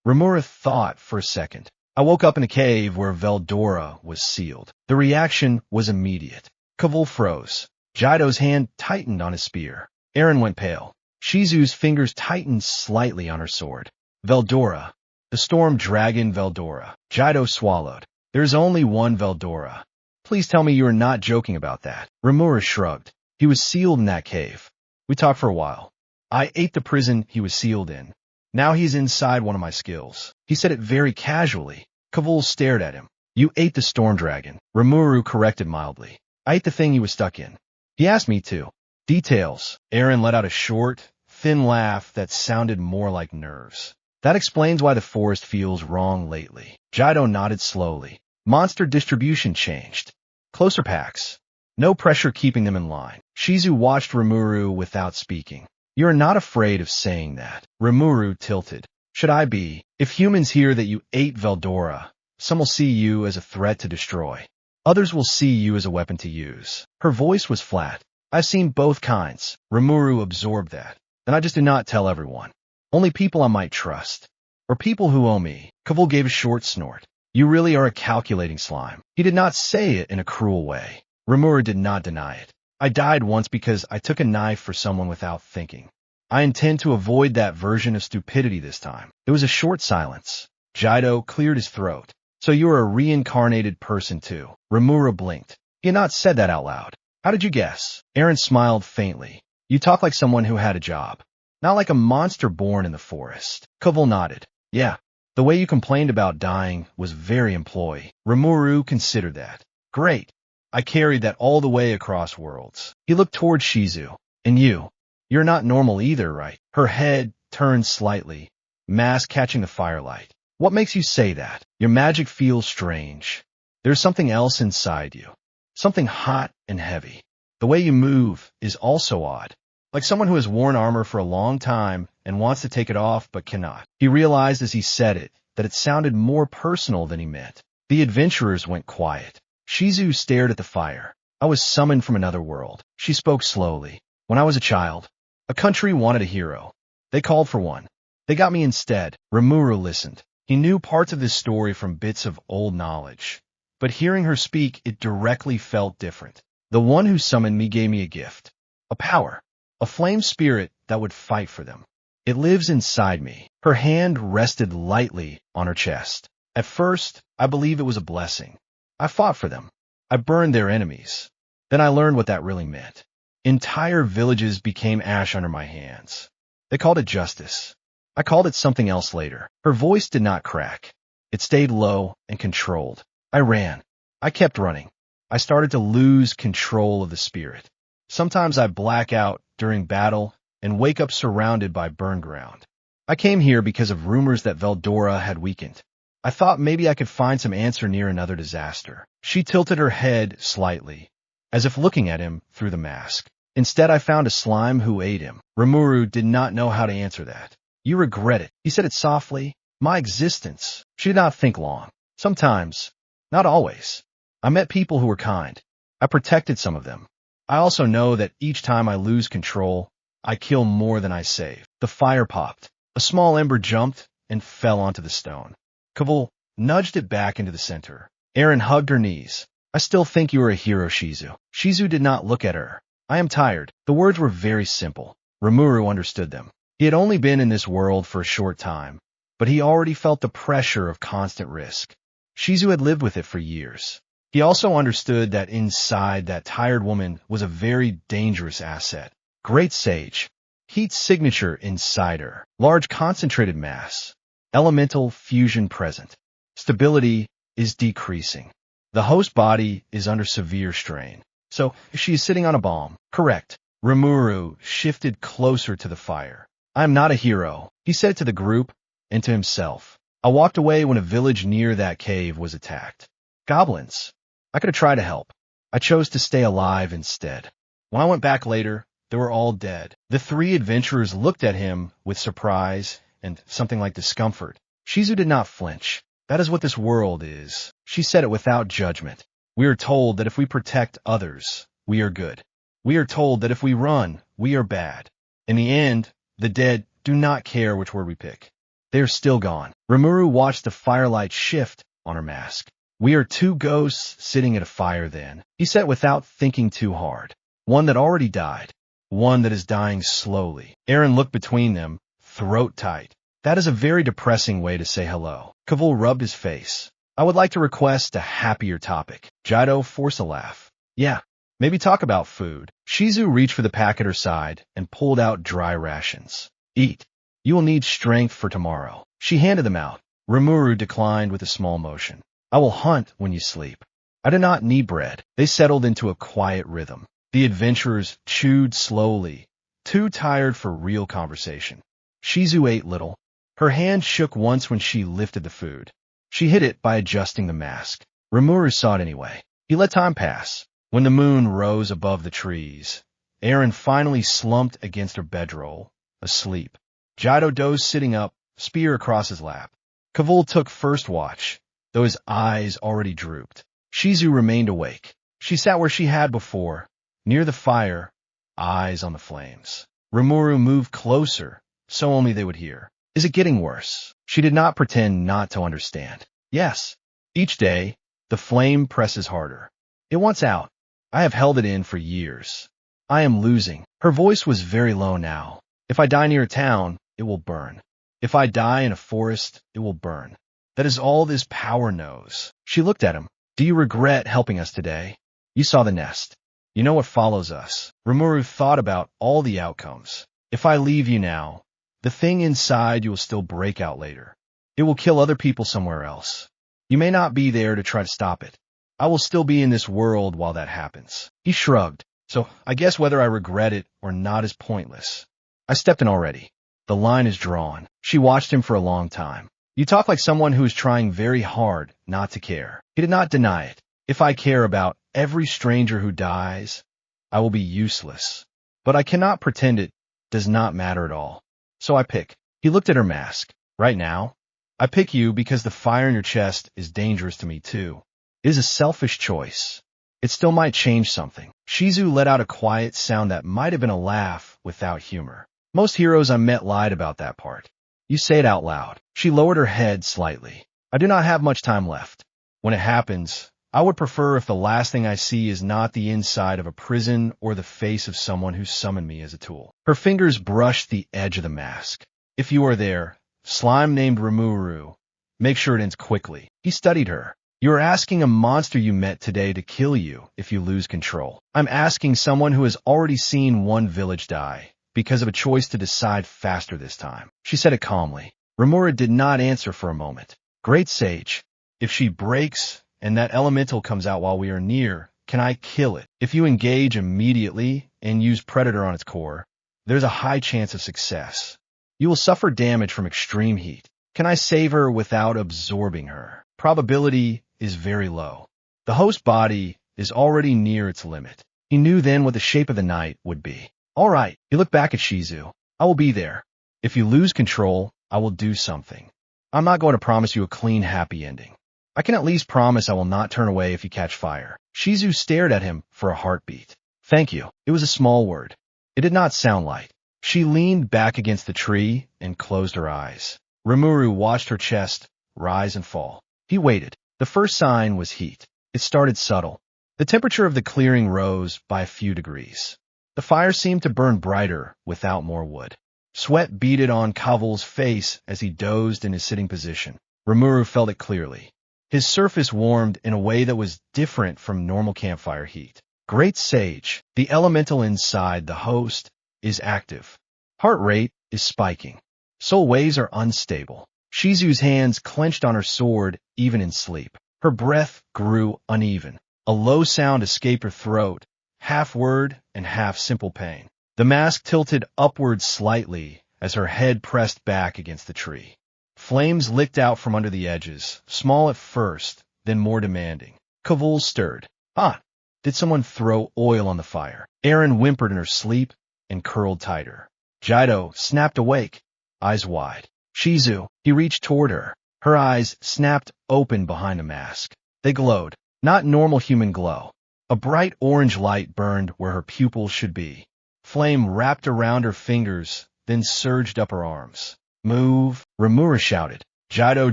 Rimuru thought for a second. I woke up in a cave where Veldora was sealed. The reaction was immediate. Kavul froze. Jido's hand tightened on his spear. Aaron went pale. Shizu's fingers tightened slightly on her sword. Veldora. The storm dragon Veldora. Jido swallowed. There's only one Veldora. Please tell me you are not joking about that. Rimuru shrugged. He was sealed in that cave. We talked for a while. I ate the prison he was sealed in. Now he's inside one of my skills. He said it very casually. Kavul stared at him. You ate the storm dragon. Rimuru corrected mildly. I ate the thing he was stuck in. He asked me to. Details. Aaron let out a short, thin laugh that sounded more like nerves. That explains why the forest feels wrong lately. Jido nodded slowly. Monster distribution changed. Closer packs. No pressure keeping them in line. Shizu watched Rimuru without speaking. You're not afraid of saying that. Rimuru tilted. Should I be? If humans hear that you ate Veldora, some will see you as a threat to destroy. Others will see you as a weapon to use. Her voice was flat. I've seen both kinds. Rimuru absorbed that. And I just do not tell everyone. Only people I might trust. Or people who owe me. Kavul gave a short snort. You really are a calculating slime. He did not say it in a cruel way. Rimuru did not deny it. I died once because I took a knife for someone without thinking. I intend to avoid that version of stupidity this time. There was a short silence. Jido cleared his throat. So you are a reincarnated person too. Rimuru blinked. He had not said that out loud. How did you guess? Aaron smiled faintly. You talk like someone who had a job. Not like a monster born in the forest. Kavul nodded. Yeah. The way you complained about dying was very employee. Rimuru considered that. Great. I carried that all the way across worlds. He looked toward Shizu. And you? You're not normal either, right? Her head turned slightly, mask catching the firelight. What makes you say that? Your magic feels strange. There's something else inside you. Something hot and heavy. The way you move is also odd. Like someone who has worn armor for a long time and wants to take it off but cannot. He realized as he said it that it sounded more personal than he meant. The adventurers went quiet. Shizu stared at the fire. I was summoned from another world. She spoke slowly. When I was a child, a country wanted a hero. They called for one. They got me instead. Rimuru listened. He knew parts of this story from bits of old knowledge. But hearing her speak, it directly felt different. The one who summoned me gave me a gift. A power. A flame spirit that would fight for them. It lives inside me. Her hand rested lightly on her chest. At first, I believed it was a blessing. I fought for them. I burned their enemies. Then I learned what that really meant. Entire villages became ash under my hands. They called it justice. I called it something else later. Her voice did not crack. It stayed low and controlled. I ran. I kept running. I started to lose control of the spirit. Sometimes I black out during battle and wake up surrounded by burned ground. I came here because of rumors that Veldora had weakened. I thought maybe I could find some answer near another disaster. She tilted her head slightly, as if looking at him through the mask. Instead, I found a slime who ate him. Rimuru did not know how to answer that. You regret it. He said it softly. My existence. She did not think long. Sometimes. Not always. I met people who were kind. I protected some of them. I also know that each time I lose control, I kill more than I save. The fire popped. A small ember jumped and fell onto the stone. Kavul nudged it back into the center. Aaron hugged her knees. I still think you are a hero, Shizu. Shizu did not look at her. I am tired. The words were very simple. Rimuru understood them. He had only been in this world for a short time, but he already felt the pressure of constant risk. Shizu had lived with it for years. He also understood that inside that tired woman was a very dangerous asset. Great sage. Heat signature inside her. Large concentrated mass. Elemental fusion present. Stability is decreasing. The host body is under severe strain. So, she is sitting on a bomb. Correct. Rimuru shifted closer to the fire. I am not a hero, he said to the group and to himself. I walked away when a village near that cave was attacked. Goblins. I could have tried to help. I chose to stay alive instead. When I went back later, they were all dead. The three adventurers looked at him with surprise and something like discomfort. Shizu did not flinch. That is what this world is. She said it without judgment. We are told that if we protect others, we are good. We are told that if we run, we are bad. In the end, the dead do not care which word we pick. They are still gone. Rimuru watched the firelight shift on her mask. We are two ghosts sitting at a fire then, he said without thinking too hard. One that already died. One that is dying slowly. Aaron looked between them, throat tight. That is a very depressing way to say hello. Kavul rubbed his face. I would like to request a happier topic. Jido forced a laugh. Yeah, maybe talk about food. Shizu reached for the pack at her side and pulled out dry rations. Eat. You will need strength for tomorrow. She handed them out. Rimuru declined with a small motion. I will hunt when you sleep. I do not need bread. They settled into a quiet rhythm. The adventurers chewed slowly, too tired for real conversation. Shizu ate little. Her hand shook once when she lifted the food. She hid it by adjusting the mask. Rimuru saw it anyway. He let time pass. When the moon rose above the trees, Aaron finally slumped against her bedroll, asleep. Jido dozed sitting up, spear across his lap. Kavul took first watch, though his eyes already drooped. Shizu remained awake. She sat where she had before, near the fire, eyes on the flames. Rimuru moved closer, so only they would hear. Is it getting worse? She did not pretend not to understand. Yes. Each day, the flame presses harder. It wants out. I have held it in for years. I am losing. Her voice was very low now. If I die near a town, it will burn. If I die in a forest, it will burn. That is all this power knows. She looked at him. Do you regret helping us today? You saw the nest. You know what follows us. Rimuru thought about all the outcomes. If I leave you now, the thing inside you will still break out later. It will kill other people somewhere else. You may not be there to try to stop it. I will still be in this world while that happens. He shrugged. So I guess whether I regret it or not is pointless. I stepped in already. The line is drawn. She watched him for a long time. You talk like someone who is trying very hard not to care. He did not deny it. If I care about every stranger who dies, I will be useless. But I cannot pretend it does not matter at all. So I pick. He looked at her mask. Right now, I pick you because the fire in your chest is dangerous to me too. It is a selfish choice. It still might change something. Shizu let out a quiet sound that might have been a laugh without humor. Most heroes I met lied about that part. You say it out loud. She lowered her head slightly. I do not have much time left. When it happens, I would prefer if the last thing I see is not the inside of a prison or the face of someone who summoned me as a tool. Her fingers brushed the edge of the mask. If you are there, slime named Rimuru, make sure it ends quickly. He studied her. You are asking a monster you met today to kill you if you lose control. I'm asking someone who has already seen one village die because of a choice to decide faster this time. She said it calmly. Rimuru did not answer for a moment. Great sage, if she breaks and that elemental comes out while we are near, can I kill it? If you engage immediately and use Predator on its core, there's a high chance of success. You will suffer damage from extreme heat. Can I save her without absorbing her? Probability is very low. The host body is already near its limit. He knew then what the shape of the night would be. All right, he looked back at Shizu. I will be there. If you lose control, I will do something. I'm not going to promise you a clean, happy ending. I can at least promise I will not turn away if you catch fire. Shizu stared at him for a heartbeat. Thank you. It was a small word. It did not sound light. She leaned back against the tree and closed her eyes. Rimuru watched her chest rise and fall. He waited. The first sign was heat. It started subtle. The temperature of the clearing rose by a few degrees. The fire seemed to burn brighter without more wood. Sweat beaded on Kavul's face as he dozed in his sitting position. Rimuru felt it clearly. His surface warmed in a way that was different from normal campfire heat. Great sage, the elemental inside the host, is active. Heart rate is spiking. Soul waves are unstable. Shizu's hands clenched on her sword even in sleep. Her breath grew uneven. A low sound escaped her throat, half word and half simple pain. The mask tilted upward slightly as her head pressed back against the tree. Flames licked out from under the edges, small at first, then more demanding. Kavul stirred. Ah! Did someone throw oil on the fire? Aaron whimpered in her sleep and curled tighter. Jido snapped awake, eyes wide. Shizu, he reached toward her. Her eyes snapped open behind a mask. They glowed, not normal human glow. A bright orange light burned where her pupils should be. Flame wrapped around her fingers, then surged up her arms. Move, RIMURU shouted. Jido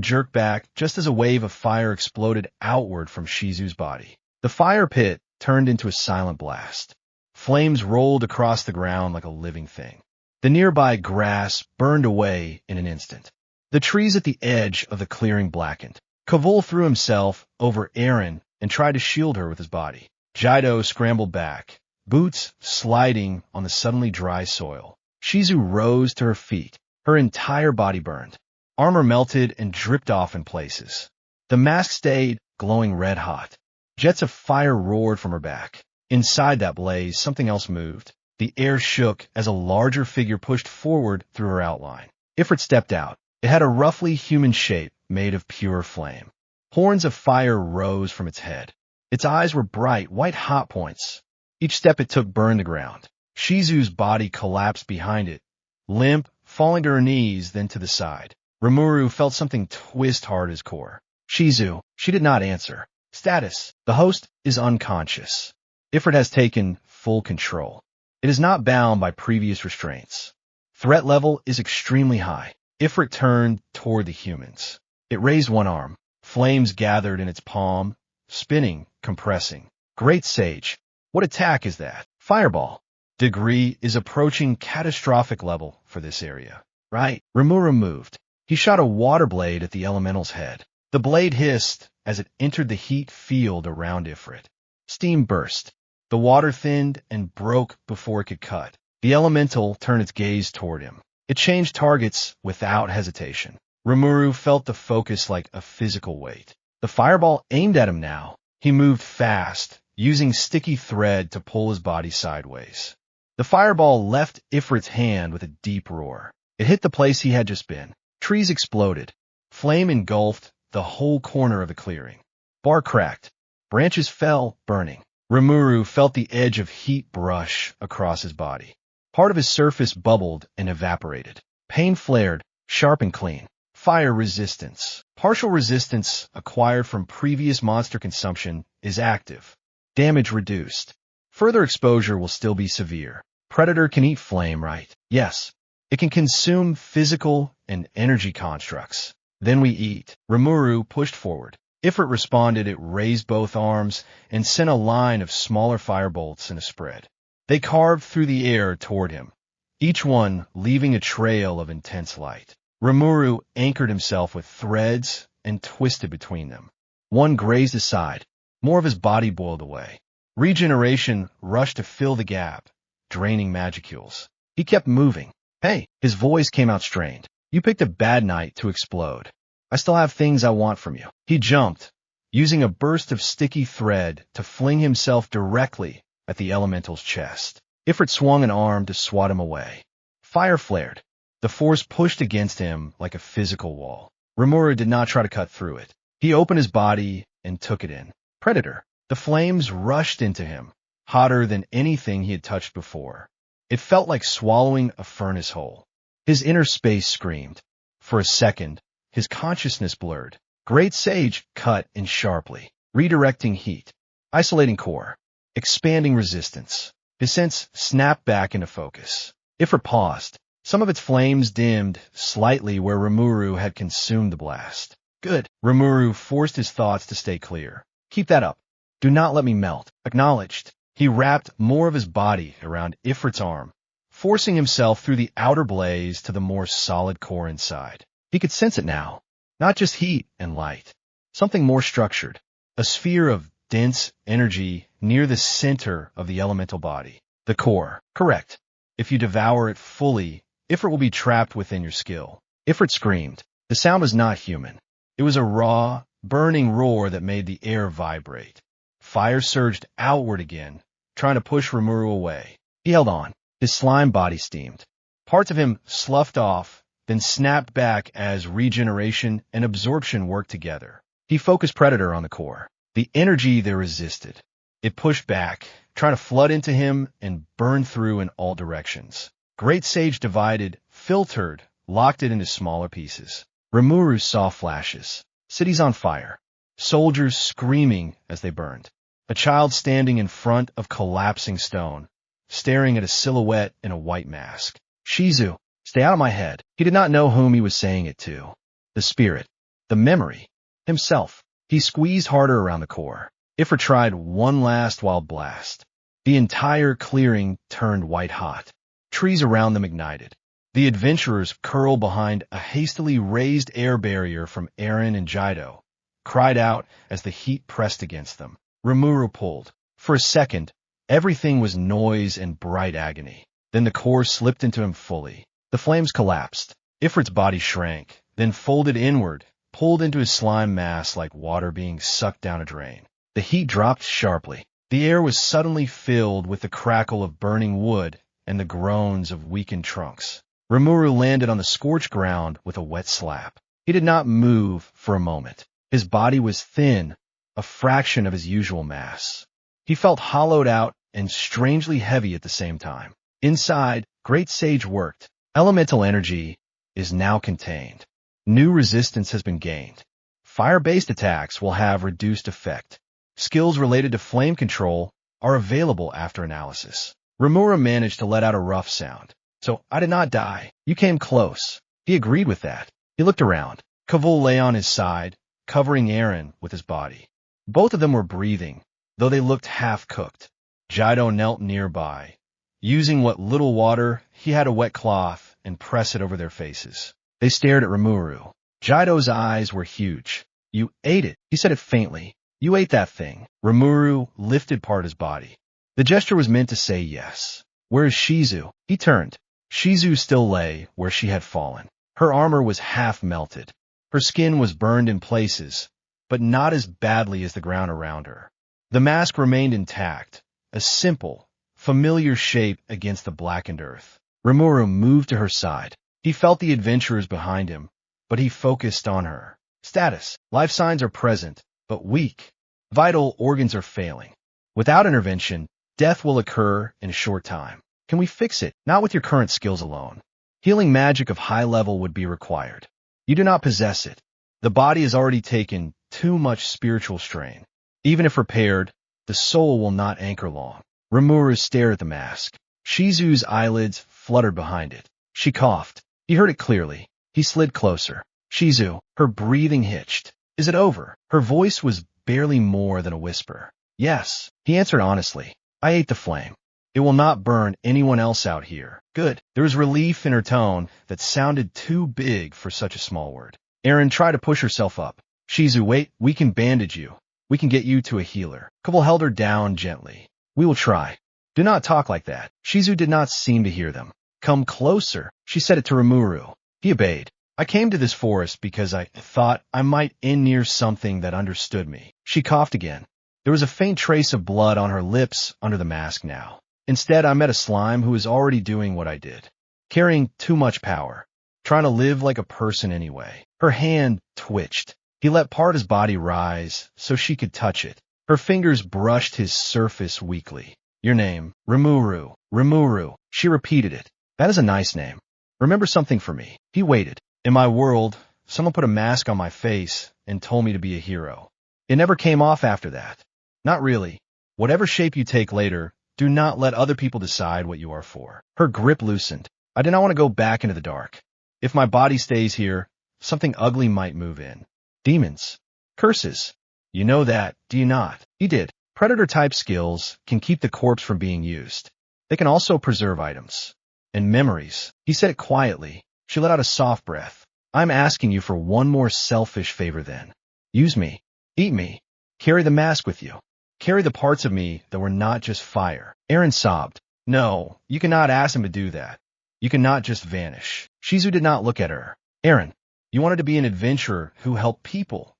jerked back just as a wave of fire exploded outward from Shizu's body. The fire pit turned into a silent blast. Flames rolled across the ground like a living thing. The nearby grass burned away in an instant. The trees at the edge of the clearing blackened. Kavul threw himself over Aaron and tried to shield her with his body. Jido scrambled back, boots sliding on the suddenly dry soil. Shizu rose to her feet. Her entire body burned. Armor melted and dripped off in places. The mask stayed glowing red-hot. Jets of fire roared from her back. Inside that blaze, something else moved. The air shook as a larger figure pushed forward through her outline. Ifrit stepped out. It had a roughly human shape made of pure flame. Horns of fire rose from its head. Its eyes were bright, white hot points. Each step it took burned the ground. Shizu's body collapsed behind it, limp, falling to her knees, then to the side. RIMURU felt something twist hard his core. Shizu, she did not answer. Status, the host is unconscious. Ifrit has taken full control. It is not bound by previous restraints. Threat level is extremely high. Ifrit turned toward the humans. It raised one arm. Flames gathered in its palm, spinning, compressing. Great Sage. What attack is that? Fireball. Degree is approaching catastrophic level for this area. Right. RIMURU moved. He shot a water blade at the elemental's head. The blade hissed as it entered the heat field around Ifrit. Steam burst. The water thinned and broke before it could cut. The elemental turned its gaze toward him. It changed targets without hesitation. RIMURU felt the focus like a physical weight. The fireball aimed at him now. He moved fast, using sticky thread to pull his body sideways. The fireball left Ifrit's hand with a deep roar. It hit the place he had just been. Trees exploded. Flame engulfed the whole corner of the clearing. Bar cracked. Branches fell, burning. RIMURU felt the edge of heat brush across his body. Part of his surface bubbled and evaporated. Pain flared, sharp and clean. Fire resistance. Partial resistance acquired from previous monster consumption is active. Damage reduced. Further exposure will still be severe. Predator can eat flame, right? Yes. It can consume physical and energy constructs. Then we eat. RIMURU pushed forward. Ifrit responded. It raised both arms and sent a line of smaller firebolts in a spread. They carved through the air toward him, each one leaving a trail of intense light. RIMURU anchored himself with threads and twisted between them. One grazed his side. More of his body boiled away. Regeneration rushed to fill the gap, draining magicules. He kept moving. Hey, his voice came out strained. You picked a bad night to explode. I still have things I want from you. He jumped, using a burst of sticky thread to fling himself directly at the elemental's chest. Ifrit swung an arm to swat him away. Fire flared. The force pushed against him like a physical wall. RIMURU did not try to cut through it. He opened his body and took it in. Predator. The flames rushed into him, hotter than anything he had touched before. It felt like swallowing a furnace hole. His inner space screamed. For a second, his consciousness blurred. Great Sage cut in sharply, redirecting heat, isolating core, expanding resistance. His sense snapped back into focus. Ifrit paused. Some of its flames dimmed slightly where RIMURU had consumed the blast. Good. RIMURU forced his thoughts to stay clear. Keep that up. Do not let me melt. Acknowledged. He wrapped more of his body around Ifrit's arm, forcing himself through the outer blaze to the more solid core inside. He could sense it now. Not just heat and light. Something more structured. A sphere of dense energy near the center of the elemental body. The core. Correct. If you devour it fully, Ifrit will be trapped within your skill. Ifrit screamed. The sound was not human. It was a raw, burning roar that made the air vibrate. Fire surged outward again, trying to push Rimuru away. He held on. His slime body steamed. Parts of him sloughed off, then snapped back as regeneration and absorption worked together. He focused Predator on the core. The energy there resisted. It pushed back, trying to flood into him and burn through in all directions. Great Sage divided, filtered, locked it into smaller pieces. Rimuru saw flashes. Cities on fire. Soldiers screaming as they burned. A child standing in front of collapsing stone, staring at a silhouette in a white mask. Shizu, stay out of my head. He did not know whom he was saying it to. The spirit. The memory. Himself. He squeezed harder around the core. Ifra tried one last wild blast. The entire clearing turned white-hot. Trees around them ignited. The adventurers curled behind a hastily raised air barrier from Eren and Jido, cried out as the heat pressed against them. Rimuru pulled. For a second, everything was noise and bright agony. Then the core slipped into him fully. The flames collapsed. Ifrit's body shrank, then folded inward, pulled into his slime mass like water being sucked down a drain. The heat dropped sharply. The air was suddenly filled with the crackle of burning wood and the groans of weakened trunks. Rimuru landed on the scorched ground with a wet slap. He did not move for a moment. His body was thin, a fraction of his usual mass. He felt hollowed out and strangely heavy at the same time. Inside, Great Sage worked. Elemental energy is now contained. New resistance has been gained. Fire-based attacks will have reduced effect. Skills related to flame control are available after analysis. Rimuru managed to let out a rough sound. So, I did not die. You came close. He agreed with that. He looked around. Kavul lay on his side, covering Eren with his body. Both of them were breathing, though they looked half-cooked. Jido knelt nearby. Using what little water, he had a wet cloth and pressed it over their faces. They stared at Rimuru. Jido's eyes were huge. You ate it. He said it faintly. You ate that thing. Rimuru lifted part of his body. The gesture was meant to say yes. Where is Shizu? He turned. Shizu still lay where she had fallen. Her armor was half melted. Her skin was burned in places, but not as badly as the ground around her. The mask remained intact, a simple, familiar shape against the blackened earth. Rimuru moved to her side. He felt the adventurers behind him, but he focused on her. Status. Life signs are present, but weak. Vital organs are failing. Without intervention, death will occur in a short time. Can we fix it? Not with your current skills alone. Healing magic of high level would be required. You do not possess it. The body has already taken too much spiritual strain. Even if repaired, the soul will not anchor long. Rimuru stared at the mask. Shizu's eyelids fluttered behind it. She coughed. He heard it clearly. He slid closer. Shizu, her breathing hitched. Is it over? Her voice was barely more than a whisper. Yes, he answered honestly. I ate the flame. It will not burn anyone else out here. Good. There was relief in her tone that sounded too big for such a small word. Eren tried to push herself up. Shizu, wait, we can bandage you. We can get you to a healer. Kavul held her down gently. We will try. Do not talk like that. Shizu did not seem to hear them. Come closer. She said it to Rimuru. He obeyed. I came to this forest because I thought I might end near something that understood me. She coughed again. There was a faint trace of blood on her lips under the mask now. Instead, I met a slime who was already doing what I did, carrying too much power, trying to live like a person anyway. Her hand twitched. He let part of his body rise so she could touch it. Her fingers brushed his surface weakly. Your name, Rimuru. Rimuru. She repeated it. That is a nice name. Remember something for me. He waited. In my world, someone put a mask on my face and told me to be a hero. It never came off after that. Not really. Whatever shape you take later, do not let other people decide what you are for. Her grip loosened. I did not want to go back into the dark. If my body stays here, something ugly might move in. Demons. Curses. You know that, do you not? He did. Predator-type skills can keep the corpse from being used. They can also preserve items. And memories. He said it quietly. She let out a soft breath. I'm asking you for one more selfish favor then. Use me. Eat me. Carry the mask with you. Carry the parts of me that were not just fire. Eren sobbed. No, you cannot ask him to do that. You cannot just vanish. Shizu did not look at her. Eren, you wanted to be an adventurer who helped people.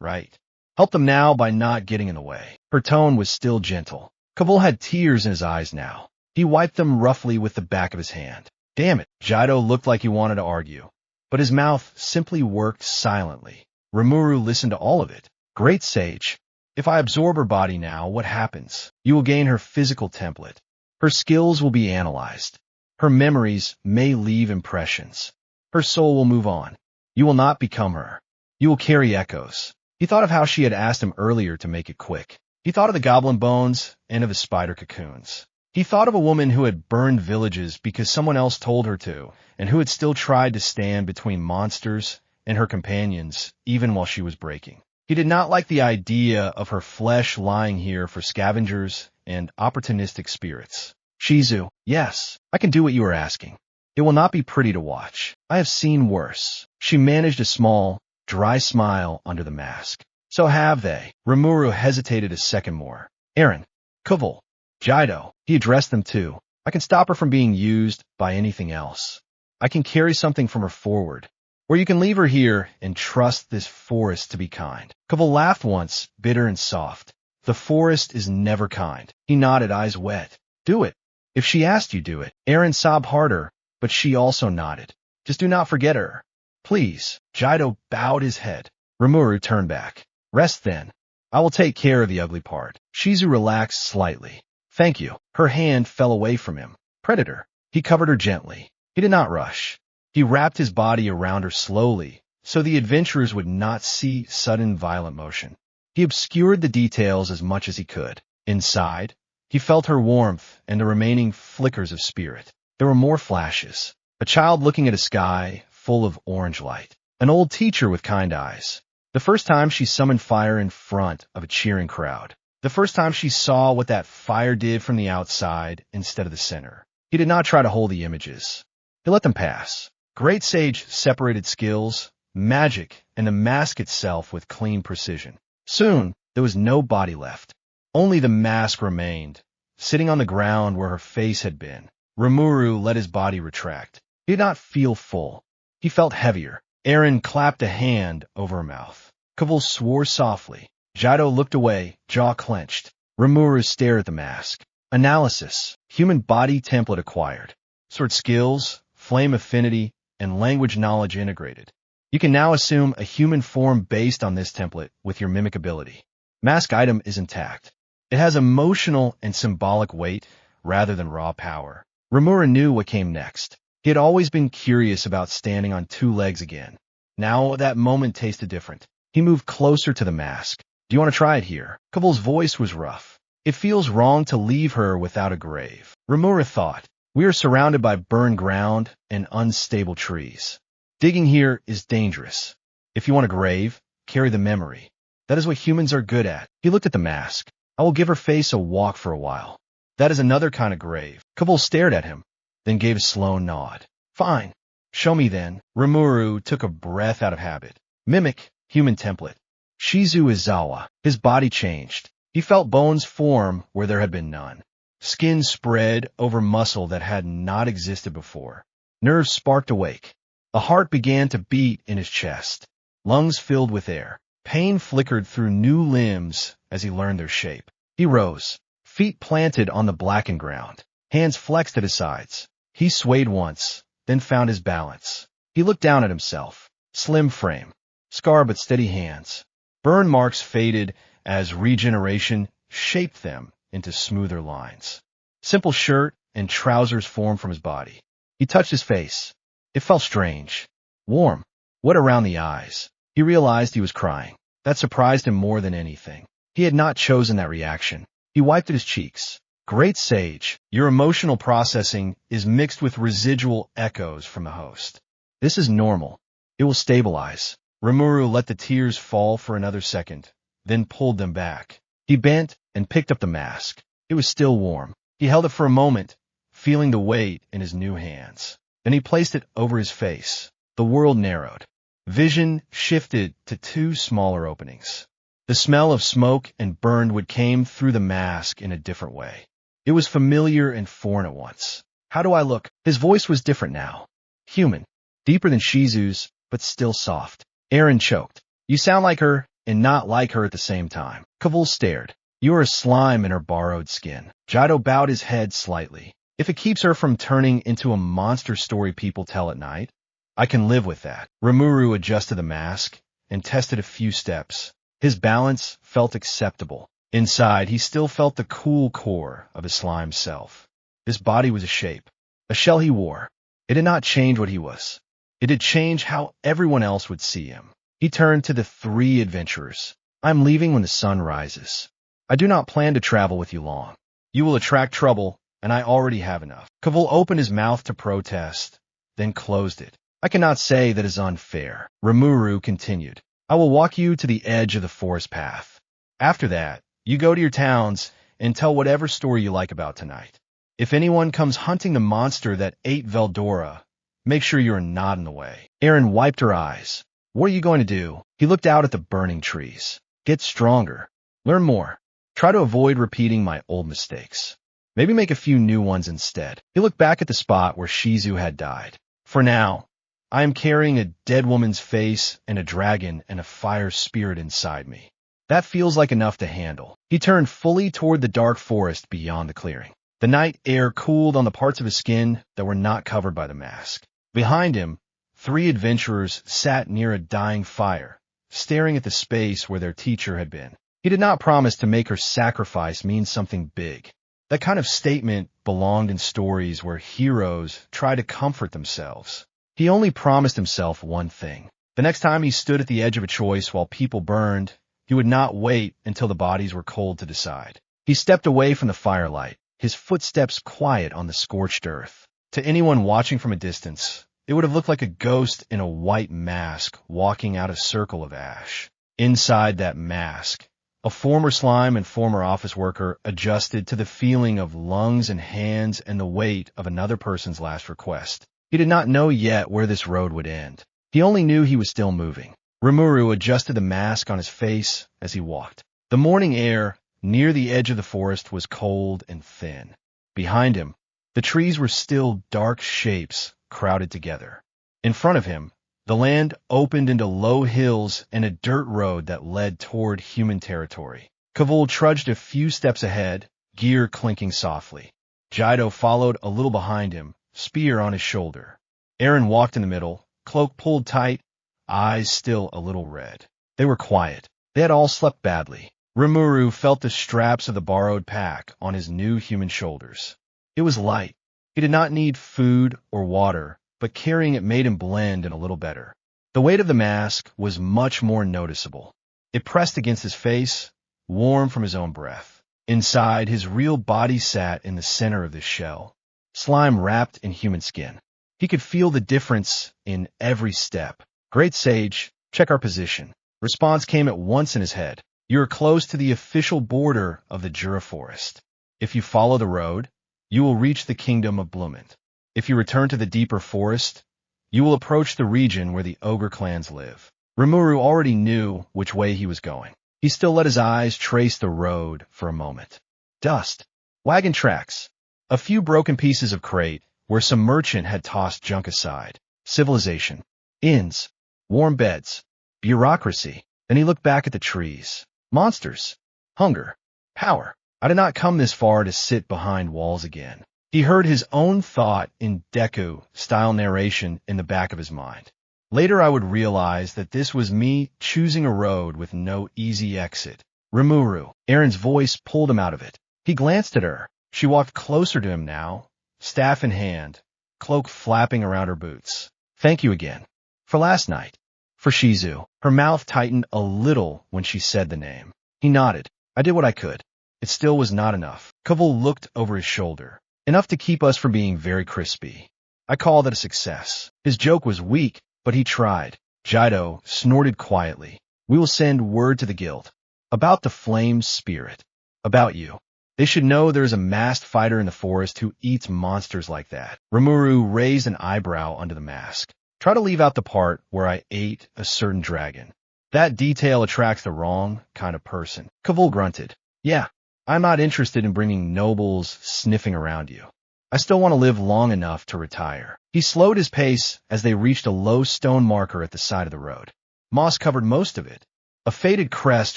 right? Help them now by not getting in the way. Her tone was still gentle. Kabul had tears in his eyes now. He wiped them roughly with the back of his hand. Damn it, Jaido looked like he wanted to argue, but his mouth simply worked silently. Rimuru listened to all of it. Great sage. If I absorb her body now, what happens? You will gain her physical template. Her skills will be analyzed. Her memories may leave impressions. Her soul will move on. You will not become her. You will carry echoes. He thought of how she had asked him earlier to make it quick. He thought of the goblin bones and of his spider cocoons. He thought of a woman who had burned villages because someone else told her to, and who had still tried to stand between monsters and her companions, even while she was breaking. He did not like the idea of her flesh lying here for scavengers and opportunistic spirits. Shizu, yes, I can do what you are asking. It will not be pretty to watch. I have seen worse. She managed a small, dry smile under the mask. So have they. Rimuru hesitated a second more. Eren, Kuvul, Jaido, he addressed them too. I can stop her from being used by anything else. I can carry something from her forward. Or you can leave her here and trust this forest to be kind. Kuvul laughed once, bitter and soft. The forest is never kind. He nodded, eyes wet. Do it. If she asked you, do it. Eren sobbed harder, but she also nodded. Just do not forget her. Please. Jaido bowed his head. Rimuru turned back. Rest then. I will take care of the ugly part. Shizu relaxed slightly. Thank you. Her hand fell away from him. Predator. He covered her gently. He did not rush. He wrapped his body around her slowly, so the adventurers would not see sudden violent motion. He obscured the details as much as he could. Inside, he felt her warmth and the remaining flickers of spirit. There were more flashes. A child looking at a sky full of orange light. An old teacher with kind eyes. The first time she summoned fire in front of a cheering crowd. The first time she saw what that fire did from the outside instead of the center. He did not try to hold the images. He let them pass. Great Sage separated skills, magic, and the mask itself with clean precision. Soon, there was no body left. Only the mask remained, sitting on the ground where her face had been. Rimuru let his body retract. He did not feel full. He felt heavier. Eren clapped a hand over her mouth. Kuvul swore softly. Jaido looked away, jaw clenched. Rimuru stared at the mask. Analysis. Human body template acquired. Sword skills, flame affinity, and language knowledge integrated. You can now assume a human form based on this template with your mimic ability. Mask item is intact. It has emotional and symbolic weight rather than raw power. Rimuru knew what came next. He had always been curious about standing on two legs again. Now that moment tasted different. He moved closer to the mask. Do you want to try it here? Kuvul's voice was rough. It feels wrong to leave her without a grave. Rimuru thought. We are surrounded by burned ground and unstable trees. Digging here is dangerous. If you want a grave, carry the memory. That is what humans are good at. He looked at the mask. I will give her face a walk for a while. That is another kind of grave. Kuvul stared at him, then gave a slow nod. Fine. Show me then. Rimuru took a breath out of habit. Mimic, human template. Shizu Izawa. His body changed. He felt bones form where there had been none. Skin spread over muscle that had not existed before. Nerves sparked awake. The heart began to beat in his chest. Lungs filled with air. Pain flickered through new limbs as he learned their shape. He rose, feet planted on the blackened ground, hands flexed at his sides. He swayed once, then found his balance. He looked down at himself. Slim frame, scar but steady hands. Burn marks faded as regeneration shaped them into smoother lines. Simple shirt and trousers formed from his body. He touched his face. It felt strange. Warm. Wet around the eyes. He realized he was crying. That surprised him more than anything. He had not chosen that reaction. He wiped at his cheeks. Great Sage, your emotional processing is mixed with residual echoes from the host. This is normal. It will stabilize. Rimuru let the tears fall for another second, then pulled them back. He bent and picked up the mask. It was still warm. He held it for a moment, feeling the weight in his new hands. Then he placed it over his face. The world narrowed. Vision shifted to two smaller openings. The smell of smoke and burned wood came through the mask in a different way. It was familiar and foreign at once. How do I look? His voice was different now. Human. Deeper than Shizu's, but still soft. Eren choked. You sound like her. and not like her at the same time. Kavul stared. You are a slime in her borrowed skin. Jido bowed his head slightly. If it keeps her from turning into a monster story people tell at night, I can live with that. Rimuru adjusted the mask and tested a few steps. His balance felt acceptable. Inside, he still felt the cool core of his slime self. This body was a shape, a shell he wore. It did not change what he was. It did change how everyone else would see him. He turned to the three adventurers. I'm leaving when the sun rises. I do not plan to travel with you long. You will attract trouble, and I already have enough. Kavul opened his mouth to protest, then closed it. I cannot say that is unfair. Rimuru continued. I will walk you to the edge of the forest path. After that, you go to your towns and tell whatever story you like about tonight. If anyone comes hunting the monster that ate Veldora, make sure you are not in the way. Erin wiped her eyes. What are you going to do? He looked out at the burning trees. Get stronger. Learn more. Try to avoid repeating my old mistakes. Maybe make a few new ones instead. He looked back at the spot where Shizu had died. For now, I am carrying a dead woman's face and a dragon and a fire spirit inside me. That feels like enough to handle. He turned fully toward the dark forest beyond the clearing. The night air cooled on the parts of his skin that were not covered by the mask. Behind him, three adventurers sat near a dying fire, staring at the space where their teacher had been. He did not promise to make her sacrifice mean something big. That kind of statement belonged in stories where heroes try to comfort themselves. He only promised himself one thing. The next time he stood at the edge of a choice while people burned, he would not wait until the bodies were cold to decide. He stepped away from the firelight, his footsteps quiet on the scorched earth. To anyone watching from a distance, it would have looked like a ghost in a white mask walking out a circle of ash. Inside that mask, a former slime and former office worker adjusted to the feeling of lungs and hands and the weight of another person's last request. He did not know yet where this road would end. He only knew he was still moving. Rimuru adjusted the mask on his face as he walked. The morning air near the edge of the forest was cold and thin. Behind him, the trees were still dark shapes crowded together. In front of him, the land opened into low hills and a dirt road that led toward human territory. Kavul trudged a few steps ahead, gear clinking softly. Jido followed a little behind him, spear on his shoulder. Erin walked in the middle, cloak pulled tight, eyes still a little red. They were quiet. They had all slept badly. Rimuru felt the straps of the borrowed pack on his new human shoulders. It was light. He did not need food or water, but carrying it made him blend in a little better. The weight of the mask was much more noticeable. It pressed against his face, warm from his own breath. Inside, his real body sat in the center of this shell, slime wrapped in human skin. He could feel the difference in every step. Great Sage, check our position. Response came at once in his head. You are close to the official border of the Jura Forest. If you follow the road, you will reach the kingdom of Bloomant. If you return to the deeper forest, you will approach the region where the ogre clans live. Rimuru already knew which way he was going. He still let his eyes trace the road for a moment. Dust, wagon tracks, a few broken pieces of crate where some merchant had tossed junk aside. Civilization, inns, warm beds, bureaucracy. Then he looked back at the trees. Monsters, hunger, power. I did not come this far to sit behind walls again. He heard his own thought in Deku-style narration in the back of his mind. Later I would realize that this was me choosing a road with no easy exit. Rimuru. Erin's voice pulled him out of it. He glanced at her. She walked closer to him now, staff in hand, cloak flapping around her boots. Thank you again. For last night. For Shizu. Her mouth tightened a little when she said the name. He nodded. I did what I could. It still was not enough. Kavul looked over his shoulder. Enough to keep us from being very crispy. I call that a success. His joke was weak, but he tried. Jido snorted quietly. We will send word to the guild. About the flame spirit. About you. They should know there is a masked fighter in the forest who eats monsters like that. Rimuru raised an eyebrow under the mask. Try to leave out the part where I ate a certain dragon. That detail attracts the wrong kind of person. Kavul grunted. Yeah, I'm not interested in bringing nobles sniffing around you. I still want to live long enough to retire. He slowed his pace as they reached a low stone marker at the side of the road. Moss covered most of it, A faded crest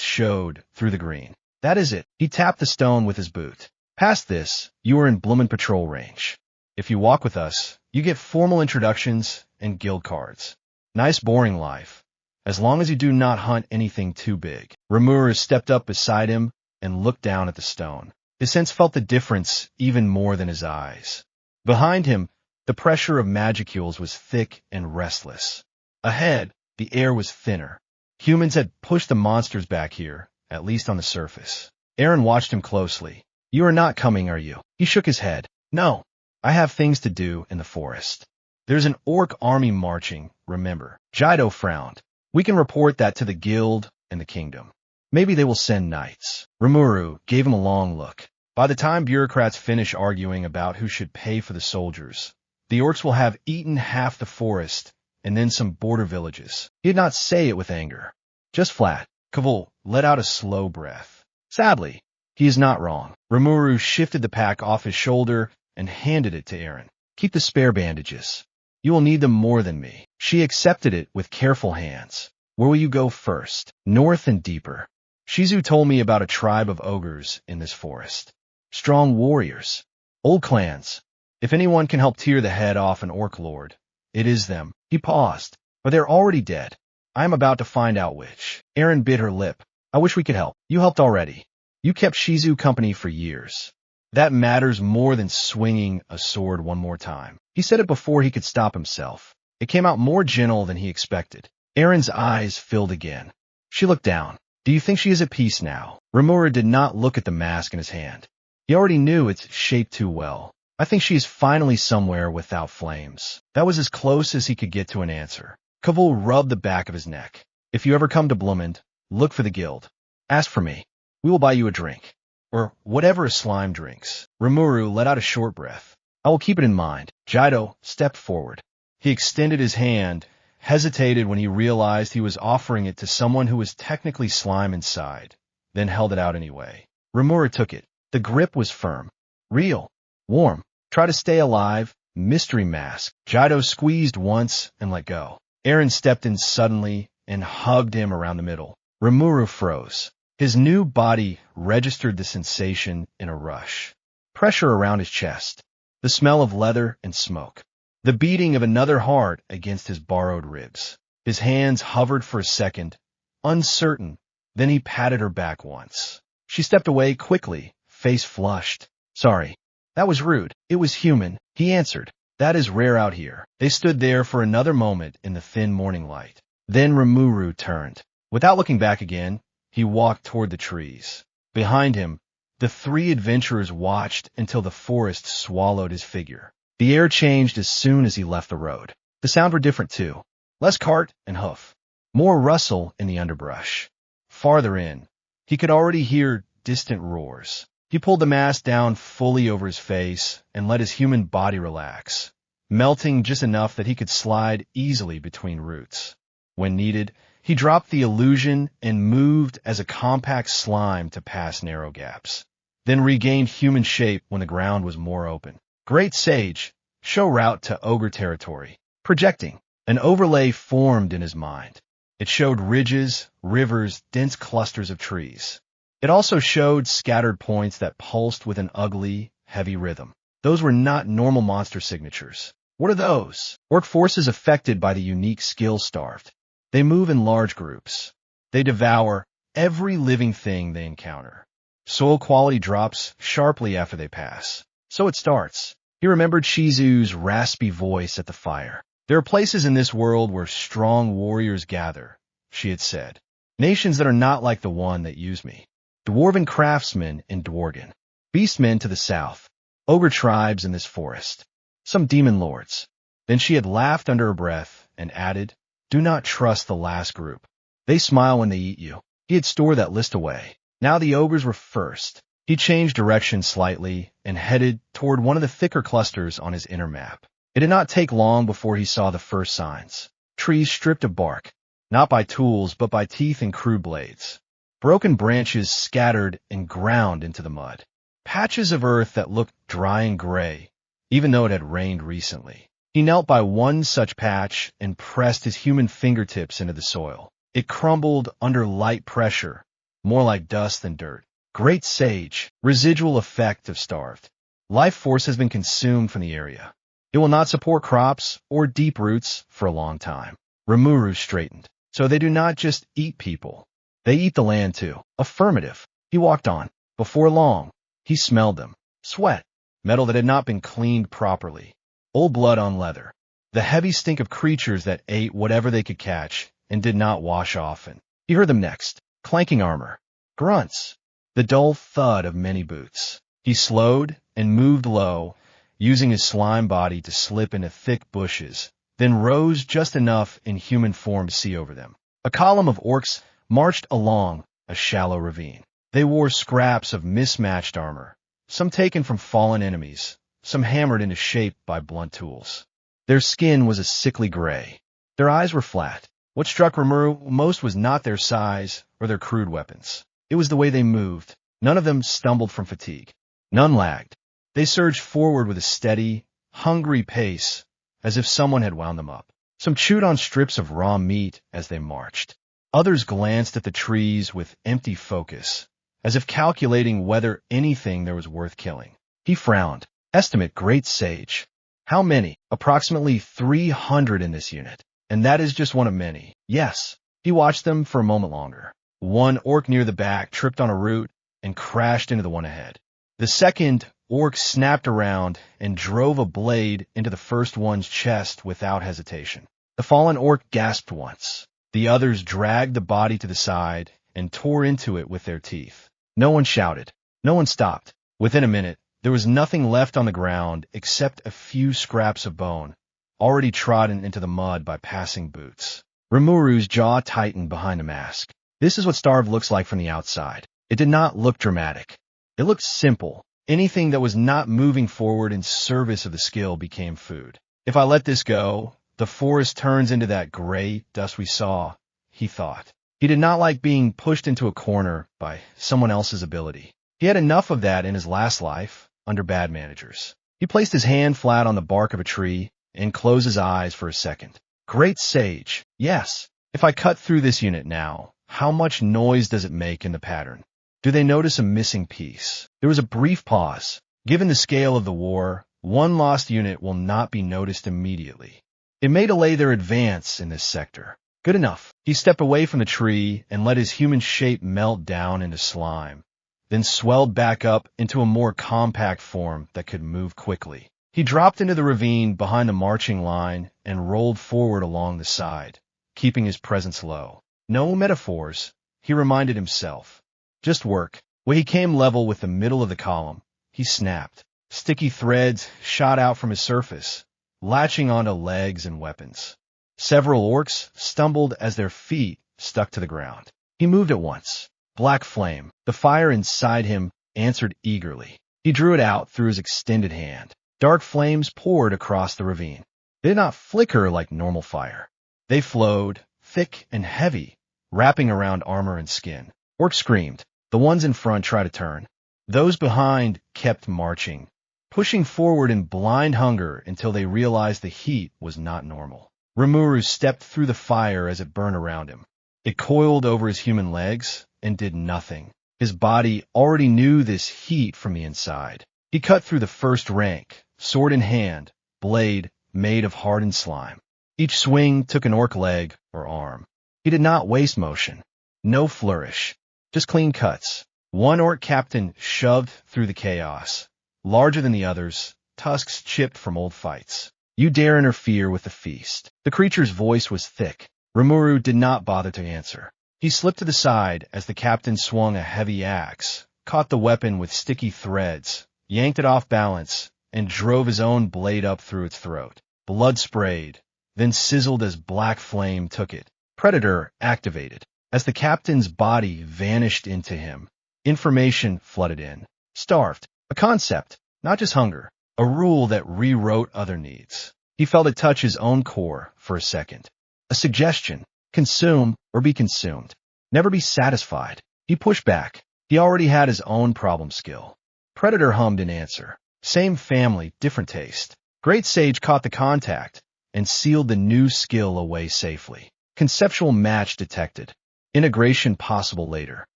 showed through the green. That is it. He tapped the stone with his boot. Past this, you are in Bloomin' Patrol range. If you walk with us, you get formal introductions and guild cards. Nice boring life, as long as you do not hunt anything too big. Rimuru stepped up beside him and looked down at the stone. His sense felt the difference even more than his eyes. Behind him, the pressure of magicules was thick and restless. Ahead, the air was thinner. Humans had pushed the monsters back here, at least on the surface. Aaron watched him closely. You are not coming, are you? He shook his head. No, I have things to do in the forest. There's an orc army marching, remember. Jido frowned. We can report that to the guild and the kingdom. Maybe they will send knights. Rimuru gave him a long look. By the time bureaucrats finish arguing about who should pay for the soldiers, the orcs will have eaten half the forest and then some border villages. He did not say it with anger, just flat. Kavul let out a slow breath. Sadly, he is not wrong. Rimuru shifted the pack off his shoulder and handed it to Aaron. Keep the spare bandages. You will need them more than me. She accepted it with careful hands. Where will you go first? North and deeper. Shizu told me about a tribe of ogres in this forest. Strong warriors. Old clans. If anyone can help tear the head off an orc lord, it is them. He paused. But they're already dead. I am about to find out which. Aaron bit her lip. I wish we could help. You helped already. You kept Shizu company for years. That matters more than swinging a sword one more time. He said it before he could stop himself. It came out more gentle than he expected. Aaron's eyes filled again. She looked down. Do you think she is at peace now? Rimuru did not look at the mask in his hand. He already knew its shape too well. I think she is finally somewhere without flames. That was as close as he could get to an answer. Kavul rubbed the back of his neck. If you ever come to Blumend, look for the guild. Ask for me. We will buy you a drink. Or whatever a slime drinks. Rimuru let out a short breath. I will keep it in mind. Jido stepped forward. He extended his hand, hesitated when he realized he was offering it to someone who was technically slime inside, then held it out anyway. Rimuru took it. The grip was firm. Real. Warm. Try to stay alive. Mystery mask. Jido squeezed once and let go. Aaron stepped in suddenly and hugged him around the middle. Rimuru froze. His new body registered the sensation in a rush. Pressure around his chest. The smell of leather and smoke. The beating of another heart against his borrowed ribs. His hands hovered for a second, uncertain. Then he patted her back once. She stepped away quickly, face flushed. Sorry. That was rude. It was human, he answered. That is rare out here. They stood there for another moment in the thin morning light. Then Rimuru turned. Without looking back again, he walked toward the trees. Behind him, the three adventurers watched until the forest swallowed his figure. The air changed as soon as he left the road. The sounds were different too. Less cart and hoof. More rustle in the underbrush. Farther in, he could already hear distant roars. He pulled the mask down fully over his face and let his human body relax, melting just enough that he could slide easily between roots. When needed, he dropped the illusion and moved as a compact slime to pass narrow gaps, then regained human shape when the ground was more open. Great Sage, show route to ogre territory. Projecting. An overlay formed in his mind. It showed ridges, rivers, dense clusters of trees. It also showed scattered points that pulsed with an ugly, heavy rhythm. Those were not normal monster signatures. What are those? Orc forces affected by the unique skill starved. They move in large groups. They devour every living thing they encounter. Soil quality drops sharply after they pass. So it starts. He remembered Shizu's raspy voice at the fire. There are places in this world where strong warriors gather, she had said. Nations that are not like the one that used me. Dwarven craftsmen in Dworgen. Beastmen to the south. Ogre tribes in this forest. Some demon lords. Then she had laughed under her breath and added, do not trust the last group. They smile when they eat you. He had stored that list away. Now the ogres were first. He changed direction slightly and headed toward one of the thicker clusters on his inner map. It did not take long before he saw the first signs. Trees stripped of bark, not by tools but by teeth and crude blades. Broken branches scattered and ground into the mud. Patches of earth that looked dry and gray, even though it had rained recently. He knelt by one such patch and pressed his human fingertips into the soil. It crumbled under light pressure, more like dust than dirt. Great sage, residual effect of starved. Life force has been consumed from the area. It will not support crops or deep roots for a long time. Rimuru straightened. So they do not just eat people. They eat the land too. Affirmative. He walked on. Before long, he smelled them. Sweat. Metal that had not been cleaned properly. Old blood on leather. The heavy stink of creatures that ate whatever they could catch and did not wash often. He heard them next. Clanking armor. Grunts. The dull thud of many boots. He slowed and moved low, using his slime body to slip into thick bushes, then rose just enough in human form to see over them. A column of orcs marched along a shallow ravine. They wore scraps of mismatched armor, some taken from fallen enemies, some hammered into shape by blunt tools. Their skin was a sickly gray. Their eyes were flat. What struck Rimuru most was not their size or their crude weapons. It was the way they moved. None of them stumbled from fatigue. None lagged. They surged forward with a steady, hungry pace, as if someone had wound them up. Some chewed on strips of raw meat as they marched. Others glanced at the trees with empty focus, as if calculating whether anything there was worth killing. He frowned. Estimate great sage. How many? Approximately 300 in this unit. And that is just one of many. Yes. He watched them for a moment longer. One orc near the back tripped on a root and crashed into the one ahead. The second orc snapped around and drove a blade into the first one's chest without hesitation. The fallen orc gasped once. The others dragged the body to the side and tore into it with their teeth. No one shouted. No one stopped. Within a minute, there was nothing left on the ground except a few scraps of bone, already trodden into the mud by passing boots. Rimuru's jaw tightened behind a mask. This is what starved looks like from the outside. It did not look dramatic. It looked simple. Anything that was not moving forward in service of the skill became food. If I let this go, the forest turns into that gray dust we saw, he thought. He did not like being pushed into a corner by someone else's ability. He had enough of that in his last life, under bad managers. He placed his hand flat on the bark of a tree and closed his eyes for a second. Great sage. Yes. If I cut through this unit now, how much noise does it make in the pattern? Do they notice a missing piece? There was a brief pause. Given the scale of the war, one lost unit will not be noticed immediately. It may delay their advance in this sector. Good enough. He stepped away from the tree and let his human shape melt down into slime, then swelled back up into a more compact form that could move quickly. He dropped into the ravine behind the marching line and rolled forward along the side, keeping his presence low. No metaphors, he reminded himself. Just work. When he came level with the middle of the column, he snapped. Sticky threads shot out from his surface, latching onto legs and weapons. Several orcs stumbled as their feet stuck to the ground. He moved at once. Black flame. The fire inside him answered eagerly. He drew it out through his extended hand. Dark flames poured across the ravine. They did not flicker like normal fire. They flowed, thick and heavy, wrapping around armor and skin. Orcs screamed. The ones in front tried to turn. Those behind kept marching, pushing forward in blind hunger until they realized the heat was not normal. Rimuru stepped through the fire as it burned around him. It coiled over his human legs and did nothing. His body already knew this heat from the inside. He cut through the first rank, sword in hand, blade made of hardened slime. Each swing took an orc leg or arm. He did not waste motion. No flourish. Just clean cuts. One orc captain shoved through the chaos. Larger than the others, tusks chipped from old fights. You dare interfere with the feast. The creature's voice was thick. Rimuru did not bother to answer. He slipped to the side as the captain swung a heavy axe, caught the weapon with sticky threads, yanked it off balance, and drove his own blade up through its throat. Blood sprayed, then sizzled as black flame took it. Predator activated. As the captain's body vanished into him, information flooded in. Starved. A concept, not just hunger. A rule that rewrote other needs. He felt it touch his own core for a second. A suggestion. Consume or be consumed. Never be satisfied. He pushed back. He already had his own problem skill. Predator hummed in answer. Same family, different taste. Great Sage caught the contact and sealed the new skill away safely. Conceptual match detected. Integration possible later.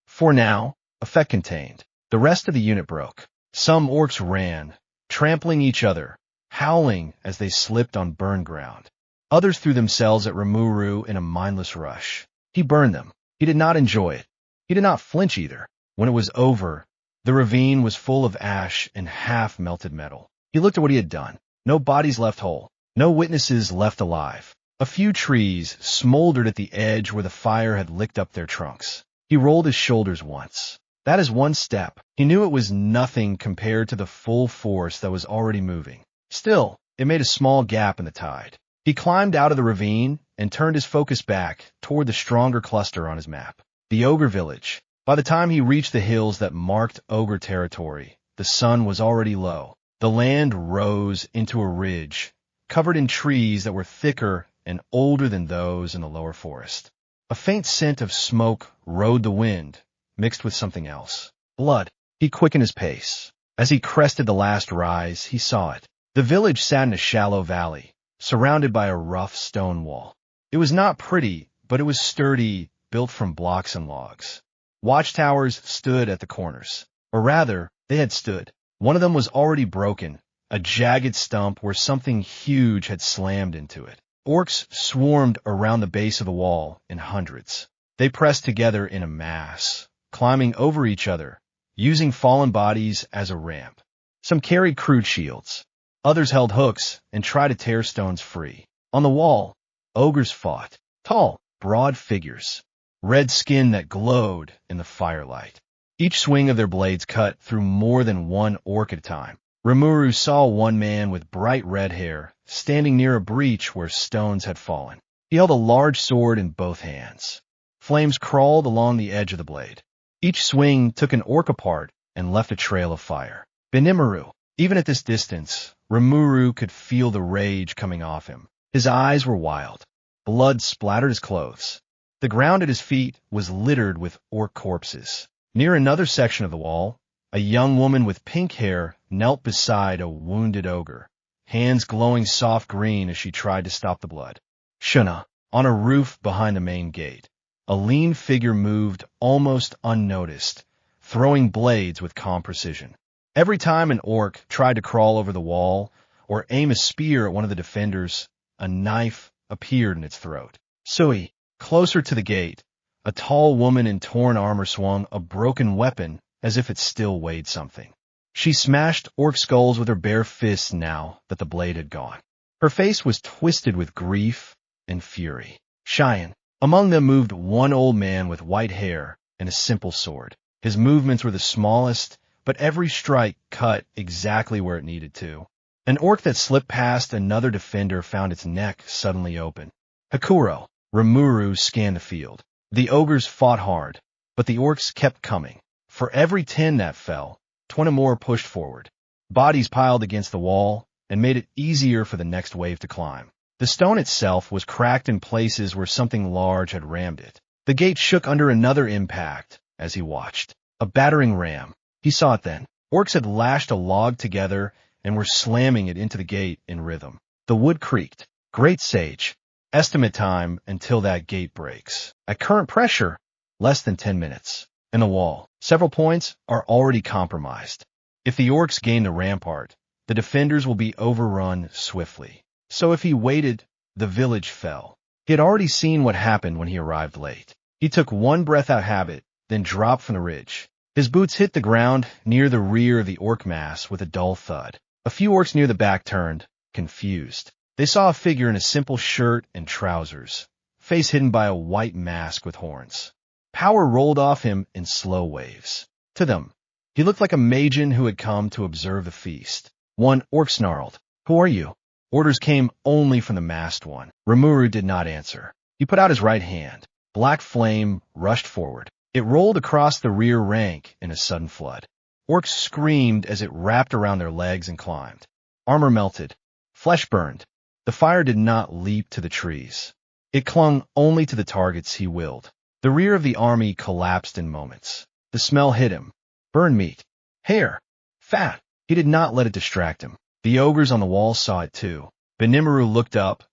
For now, effect contained. The rest of the unit broke. Some orcs ran, trampling each other, howling as they slipped on burned ground. Others threw themselves at Rimuru in a mindless rush. He burned them. He did not enjoy it. He did not flinch either. When it was over, the ravine was full of ash and half-melted metal. He looked at what he had done. No bodies left whole. No witnesses left alive. A few trees smoldered at the edge where the fire had licked up their trunks. He rolled his shoulders once. That is one step. He knew it was nothing compared to the full force that was already moving. Still, it made a small gap in the tide. He climbed out of the ravine and turned his focus back toward the stronger cluster on his map, the ogre village. By the time he reached the hills that marked ogre territory, the sun was already low. The land rose into a ridge, covered in trees that were thicker and older than those in the lower forest. A faint scent of smoke rode the wind, mixed with something else. Blood. He quickened his pace. As he crested the last rise, he saw it. The village sat in a shallow valley, surrounded by a rough stone wall. It was not pretty, but it was sturdy, built from blocks and logs. Watchtowers stood at the corners. Or rather, they had stood. One of them was already broken, a jagged stump where something huge had slammed into it. Orcs swarmed around the base of the wall in hundreds. They pressed together in a mass, climbing over each other, using fallen bodies as a ramp. Some carried crude shields. Others held hooks and tried to tear stones free. On the wall, ogres fought. Tall, broad figures, red skin that glowed in the firelight. Each swing of their blades cut through more than one orc at a time. Rimuru saw one man with bright red hair standing near a breach where stones had fallen. He held a large sword in both hands. Flames crawled along the edge of the blade. Each swing took an orc apart and left a trail of fire. Benimaru. Even at this distance, Rimuru could feel the rage coming off him. His eyes were wild. Blood splattered his clothes. The ground at his feet was littered with orc corpses. Near another section of the wall, a young woman with pink hair knelt beside a wounded ogre, hands glowing soft green as she tried to stop the blood. Shuna, on a roof behind the main gate, a lean figure moved almost unnoticed, throwing blades with calm precision. Every time an orc tried to crawl over the wall or aim a spear at one of the defenders, a knife appeared in its throat. Sui, closer to the gate, a tall woman in torn armor swung a broken weapon as if it still weighed something. She smashed orc skulls with her bare fists now that the blade had gone. Her face was twisted with grief and fury. Cheyenne. Among them moved one old man with white hair and a simple sword. His movements were the smallest, but every strike cut exactly where it needed to. An orc that slipped past another defender found its neck suddenly open. Hakuro. Rimuru scanned the field. The ogres fought hard, but the orcs kept coming. For every 10 that fell, 20 more pushed forward. Bodies piled against the wall and made it easier for the next wave to climb. The stone itself was cracked in places where something large had rammed it. The gate shook under another impact as he watched. A battering ram. He saw it then. Orcs had lashed a log together and were slamming it into the gate in rhythm. The wood creaked. Great sage. Estimate time until that gate breaks. At current pressure, less than 10 minutes. In the wall, several points are already compromised. If the orcs gain the rampart, the defenders will be overrun swiftly. So if he waited, the village fell. He had already seen what happened when he arrived late. He took one breath-out habit, then dropped from the ridge. His boots hit the ground near the rear of the orc mass with a dull thud. A few orcs near the back turned, confused. They saw a figure in a simple shirt and trousers, face hidden by a white mask with horns. Power rolled off him in slow waves. To them, he looked like a magen who had come to observe the feast. One orc snarled, "Who are you?" Orders came only from the masked one. Rimuru did not answer. He put out his right hand. Black flame rushed forward. It rolled across the rear rank in a sudden flood. Orcs screamed as it wrapped around their legs and climbed. Armor melted. Flesh burned. The fire did not leap to the trees. It clung only to the targets he willed. The rear of the army collapsed in moments. The smell hit him. Burned meat. Hair. Fat. He did not let it distract him. The ogres on the wall saw it too. Benimaru looked up,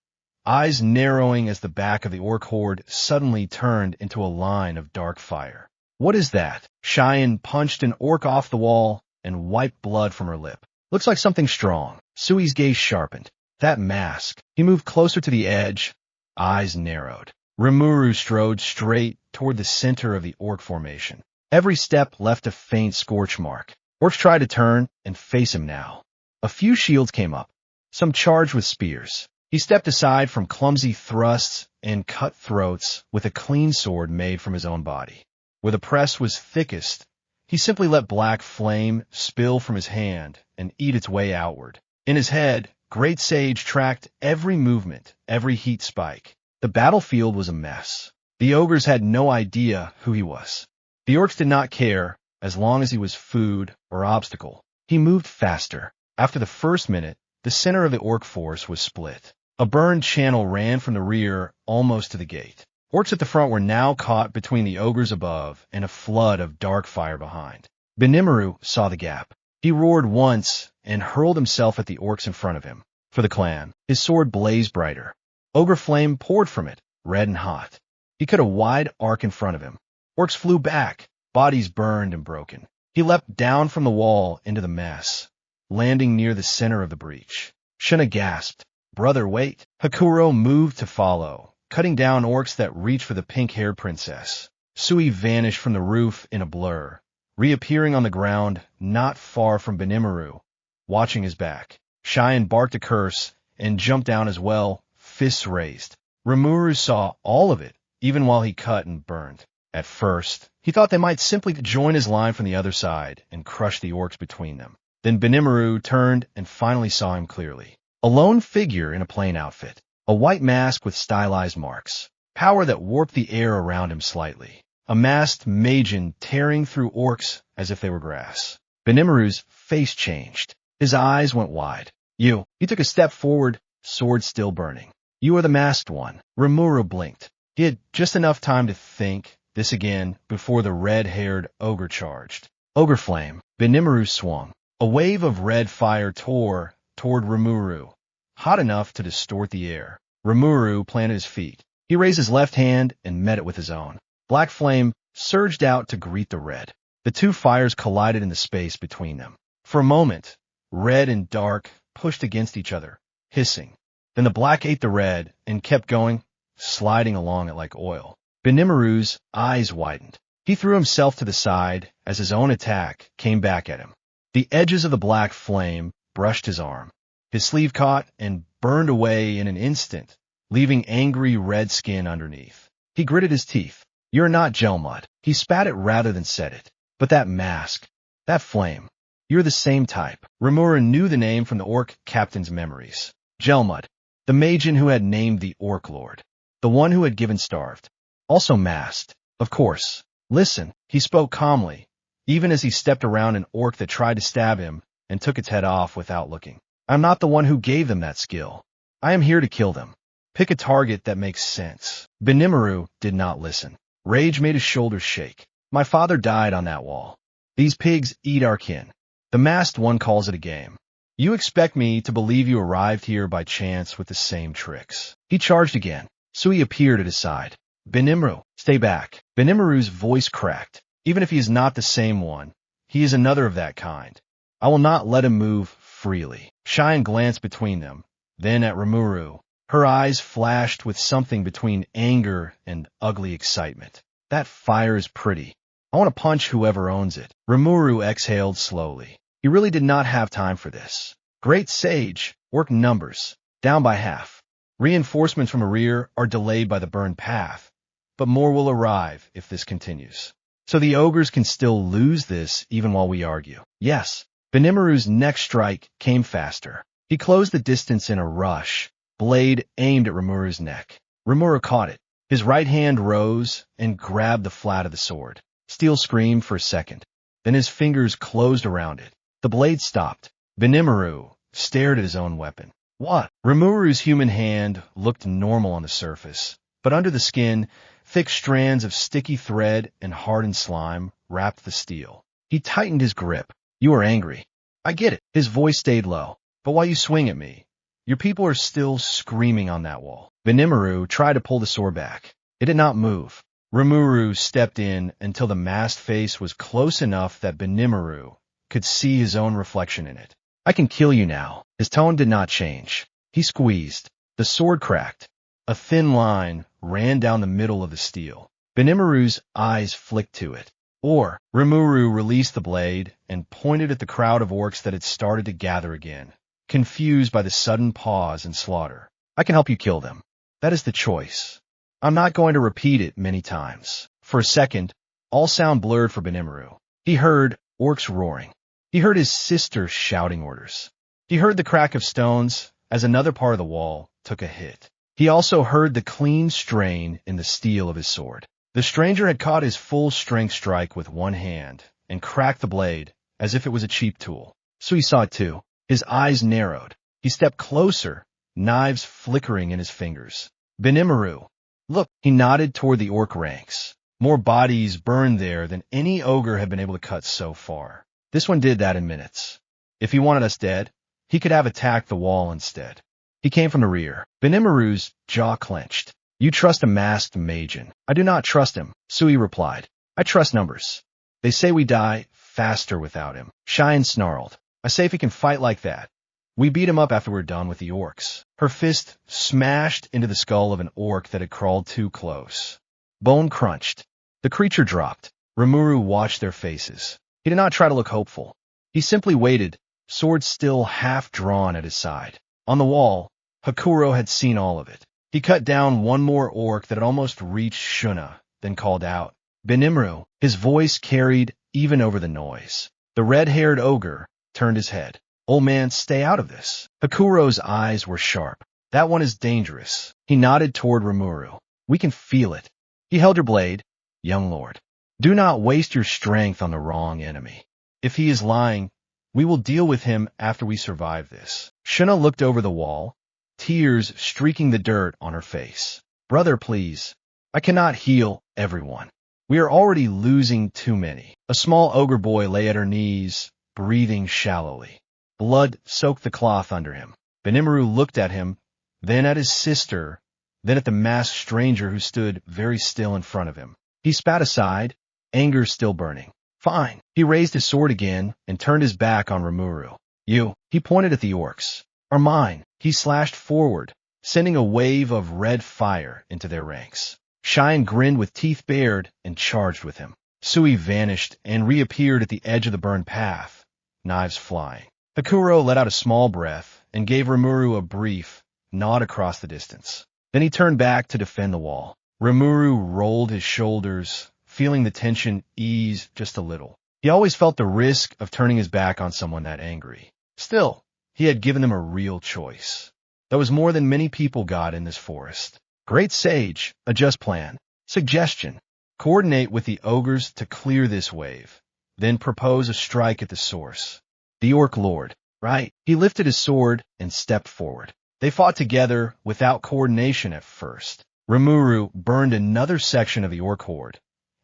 eyes narrowing as the back of the orc horde suddenly turned into a line of dark fire. What is that? Cheyenne punched an orc off the wall and wiped blood from her lip. Looks like something strong. Sui's gaze sharpened. That mask. He moved closer to the edge, eyes narrowed. Rimuru strode straight toward the center of the orc formation. Every step left a faint scorch mark. Orcs tried to turn and face him now. A few shields came up, some charged with spears. He stepped aside from clumsy thrusts and cut throats with a clean sword made from his own body. Where the press was thickest, he simply let black flame spill from his hand and eat its way outward. In his head, Great Sage tracked every movement, every heat spike. The battlefield was a mess. The ogres had no idea who he was. The orcs did not care, as long as he was food or obstacle. He moved faster. After the first minute, the center of the orc force was split. A burned channel ran from the rear almost to the gate. Orcs at the front were now caught between the ogres above and a flood of dark fire behind. Benimaru saw the gap. He roared once and hurled himself at the orcs in front of him. For the clan, his sword blazed brighter. Ogre flame poured from it, red and hot. He cut a wide arc in front of him. Orcs flew back, bodies burned and broken. He leapt down from the wall into the mess, landing near the center of the breach. Shuna gasped. Brother, wait. Hakuro moved to follow, cutting down orcs that reached for the pink-haired princess. Sui vanished from the roof in a blur, reappearing on the ground not far from Benimaru, watching his back. Cheyenne barked a curse and jumped down as well, fists raised. Rimuru saw all of it, even while he cut and burned. At first, he thought they might simply join his line from the other side and crush the orcs between them. Then Benimaru turned and finally saw him clearly. A lone figure in a plain outfit, a white mask with stylized marks, power that warped the air around him slightly. A masked Majin tearing through orcs as if they were grass. Benimaru's face changed. His eyes went wide. You. He took a step forward, sword still burning. You are the masked one. Rimuru blinked. He had just enough time to think this again before the red-haired ogre charged. Ogre flame. Benimaru swung. A wave of red fire tore toward Rimuru, hot enough to distort the air. Rimuru planted his feet. He raised his left hand and met it with his own. Black flame surged out to greet the red. The two fires collided in the space between them. For a moment, red and dark pushed against each other, hissing. Then the black ate the red and kept going, sliding along it like oil. Benimaru's eyes widened. He threw himself to the side as his own attack came back at him. The edges of the black flame brushed his arm. His sleeve caught and burned away in an instant, leaving angry red skin underneath. He gritted his teeth. You're not gel mud. He spat it rather than said it. But that mask, that flame, you're the same type. Rimuru knew the name from the orc captain's memories. Gelmud, the Majin who had named the Orc Lord, the one who had given starved. Also masked, of course. Listen, he spoke calmly, even as he stepped around an orc that tried to stab him and took its head off without looking. I'm not the one who gave them that skill. I am here to kill them. Pick a target that makes sense. Benimaru did not listen. Rage made his shoulders shake. My father died on that wall. These pigs eat our kin. The masked one calls it a game. You expect me to believe you arrived here by chance with the same tricks. He charged again. Sui appeared at his side. Benimaru, stay back. Benimaru's voice cracked. Even if he is not the same one, he is another of that kind. I will not let him move freely. Cheyenne glanced between them, then at Rimuru. Her eyes flashed with something between anger and ugly excitement. That fire is pretty. I want to punch whoever owns it. Rimuru exhaled slowly. He really did not have time for this. Great Sage, work numbers, down by half. Reinforcements from the rear are delayed by the burned path, but more will arrive if this continues. So the ogres can still lose this even while we argue. Yes. Benimaru's next strike came faster. He closed the distance in a rush, blade aimed at Rimuru's neck. Rimuru caught it. His right hand rose and grabbed the flat of the sword. Steel screamed for a second. Then his fingers closed around it. The blade stopped. Benimaru stared at his own weapon. What? Rimuru's human hand looked normal on the surface, but under the skin, thick strands of sticky thread and hardened slime wrapped the steel. He tightened his grip. You are angry. I get it. His voice stayed low. But while you swing at me, your people are still screaming on that wall. Benimaru tried to pull the sword back. It did not move. Rimuru stepped in until the masked face was close enough that Benimaru could see his own reflection in it. I can kill you now. His tone did not change. He squeezed. The sword cracked. A thin line ran down the middle of the steel. Benimaru's eyes flicked to it. Rimuru released the blade and pointed at the crowd of orcs that had started to gather again, confused by the sudden pause and slaughter. I can help you kill them. That is the choice. I'm not going to repeat it many times. For a second, all sound blurred for Benimaru. He heard orcs roaring. He heard his sister shouting orders. He heard the crack of stones as another part of the wall took a hit. He also heard the clean strain in the steel of his sword. The stranger had caught his full-strength strike with one hand and cracked the blade as if it was a cheap tool. So he saw it too. His eyes narrowed. He stepped closer, knives flickering in his fingers. Benimaru, look, he nodded toward the orc ranks. More bodies burned there than any ogre had been able to cut so far. This one did that in minutes. If he wanted us dead, he could have attacked the wall instead. He came from the rear. Benimaru's jaw clenched. You trust a masked magen. I do not trust him, Sui replied. I trust numbers. They say we die faster without him. Cheyenne snarled. I say if he can fight like that, we beat him up after we're done with the orcs. Her fist smashed into the skull of an orc that had crawled too close. Bone crunched. The creature dropped. Rimuru watched their faces. He did not try to look hopeful. He simply waited, sword still half drawn at his side. On the wall, Hakuro had seen all of it. He cut down one more orc that had almost reached Shuna, then called out, Benimaru. His voice carried even over the noise. The red-haired ogre turned his head. Old man, stay out of this. Hakuro's eyes were sharp. That one is dangerous. He nodded toward Rimuru. We can feel it. He held your blade, young lord. Do not waste your strength on the wrong enemy. If he is lying, we will deal with him after we survive this. Shuna looked over the wall, tears streaking the dirt on her face. Brother, please. I cannot heal everyone. We are already losing too many. A small ogre boy lay at her knees, breathing shallowly. Blood soaked the cloth under him. Benimaru looked at him, then at his sister, then at the masked stranger who stood very still in front of him. He spat aside, anger still burning. Fine. He raised his sword again and turned his back on Rimuru. You, he pointed at the orcs, are mine. He slashed forward, sending a wave of red fire into their ranks. Cheyenne grinned with teeth bared and charged with him. Sui vanished and reappeared at the edge of the burned path, knives flying. Hakuro let out a small breath and gave Rimuru a brief nod across the distance. Then he turned back to defend the wall. Rimuru rolled his shoulders, feeling the tension ease just a little. He always felt the risk of turning his back on someone that angry. Still, he had given them a real choice. That was more than many people got in this forest. Great sage, a just plan. Suggestion. Coordinate with the ogres to clear this wave. Then propose a strike at the source. The orc lord, right? He lifted his sword and stepped forward. They fought together without coordination at first. Rimuru burned another section of the orc horde,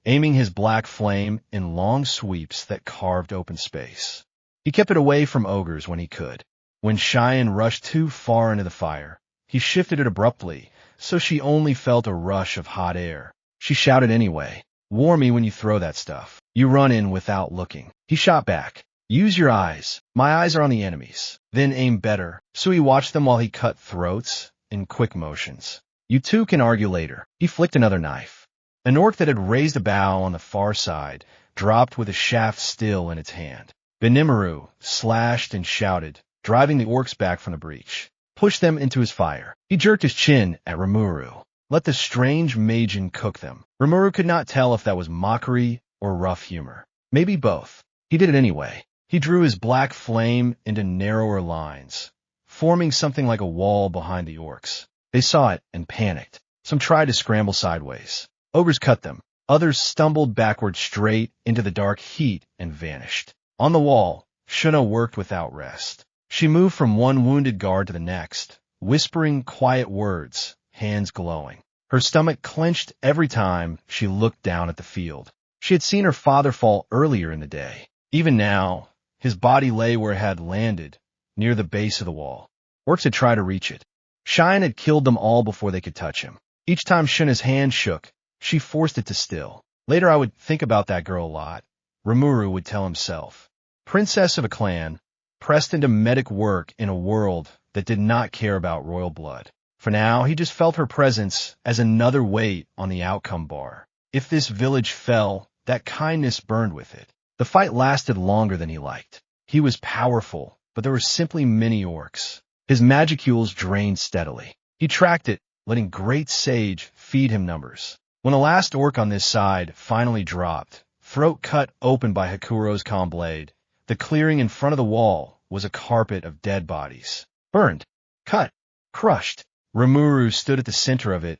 aiming his black flame in long sweeps that carved open space. He kept it away from ogres when he could. When Cheyenne rushed too far into the fire, he shifted it abruptly, so she only felt a rush of hot air. She shouted anyway, warn me when you throw that stuff. You run in without looking. He shot back. Use your eyes. My eyes are on the enemies. Then aim better. Sui watched them while he cut throats in quick motions. You two can argue later. He flicked another knife. An orc that had raised a bow on the far side dropped with a shaft still in its hand. Benimaru slashed and shouted, driving the orcs back from the breach. Push them into his fire. He jerked his chin at Rimuru. Let the strange magen cook them. Rimuru could not tell if that was mockery or rough humor. Maybe both. He did it anyway. He drew his black flame into narrower lines, forming something like a wall behind the orcs. They saw it and panicked. Some tried to scramble sideways. Ogres cut them. Others stumbled backward straight into the dark heat and vanished. On the wall, Shuna worked without rest. She moved from one wounded guard to the next, whispering quiet words, hands glowing. Her stomach clenched every time she looked down at the field. She had seen her father fall earlier in the day. Even now, his body lay where it had landed, near the base of the wall. Orcs had tried to reach it. Shine had killed them all before they could touch him. Each time Shuna's hand shook, she forced it to still. Later I would think about that girl a lot, Rimuru would tell himself. Princess of a clan, pressed into medic work in a world that did not care about royal blood. For now, he just felt her presence as another weight on the outcome bar. If this village fell, that kindness burned with it. The fight lasted longer than he liked. He was powerful, but there were simply many orcs. His magicules drained steadily. He tracked it, letting Great Sage feed him numbers. When the last orc on this side finally dropped, throat cut open by Hakuro's calm blade, the clearing in front of the wall was a carpet of dead bodies. Burned, cut, crushed. Rimuru stood at the center of it,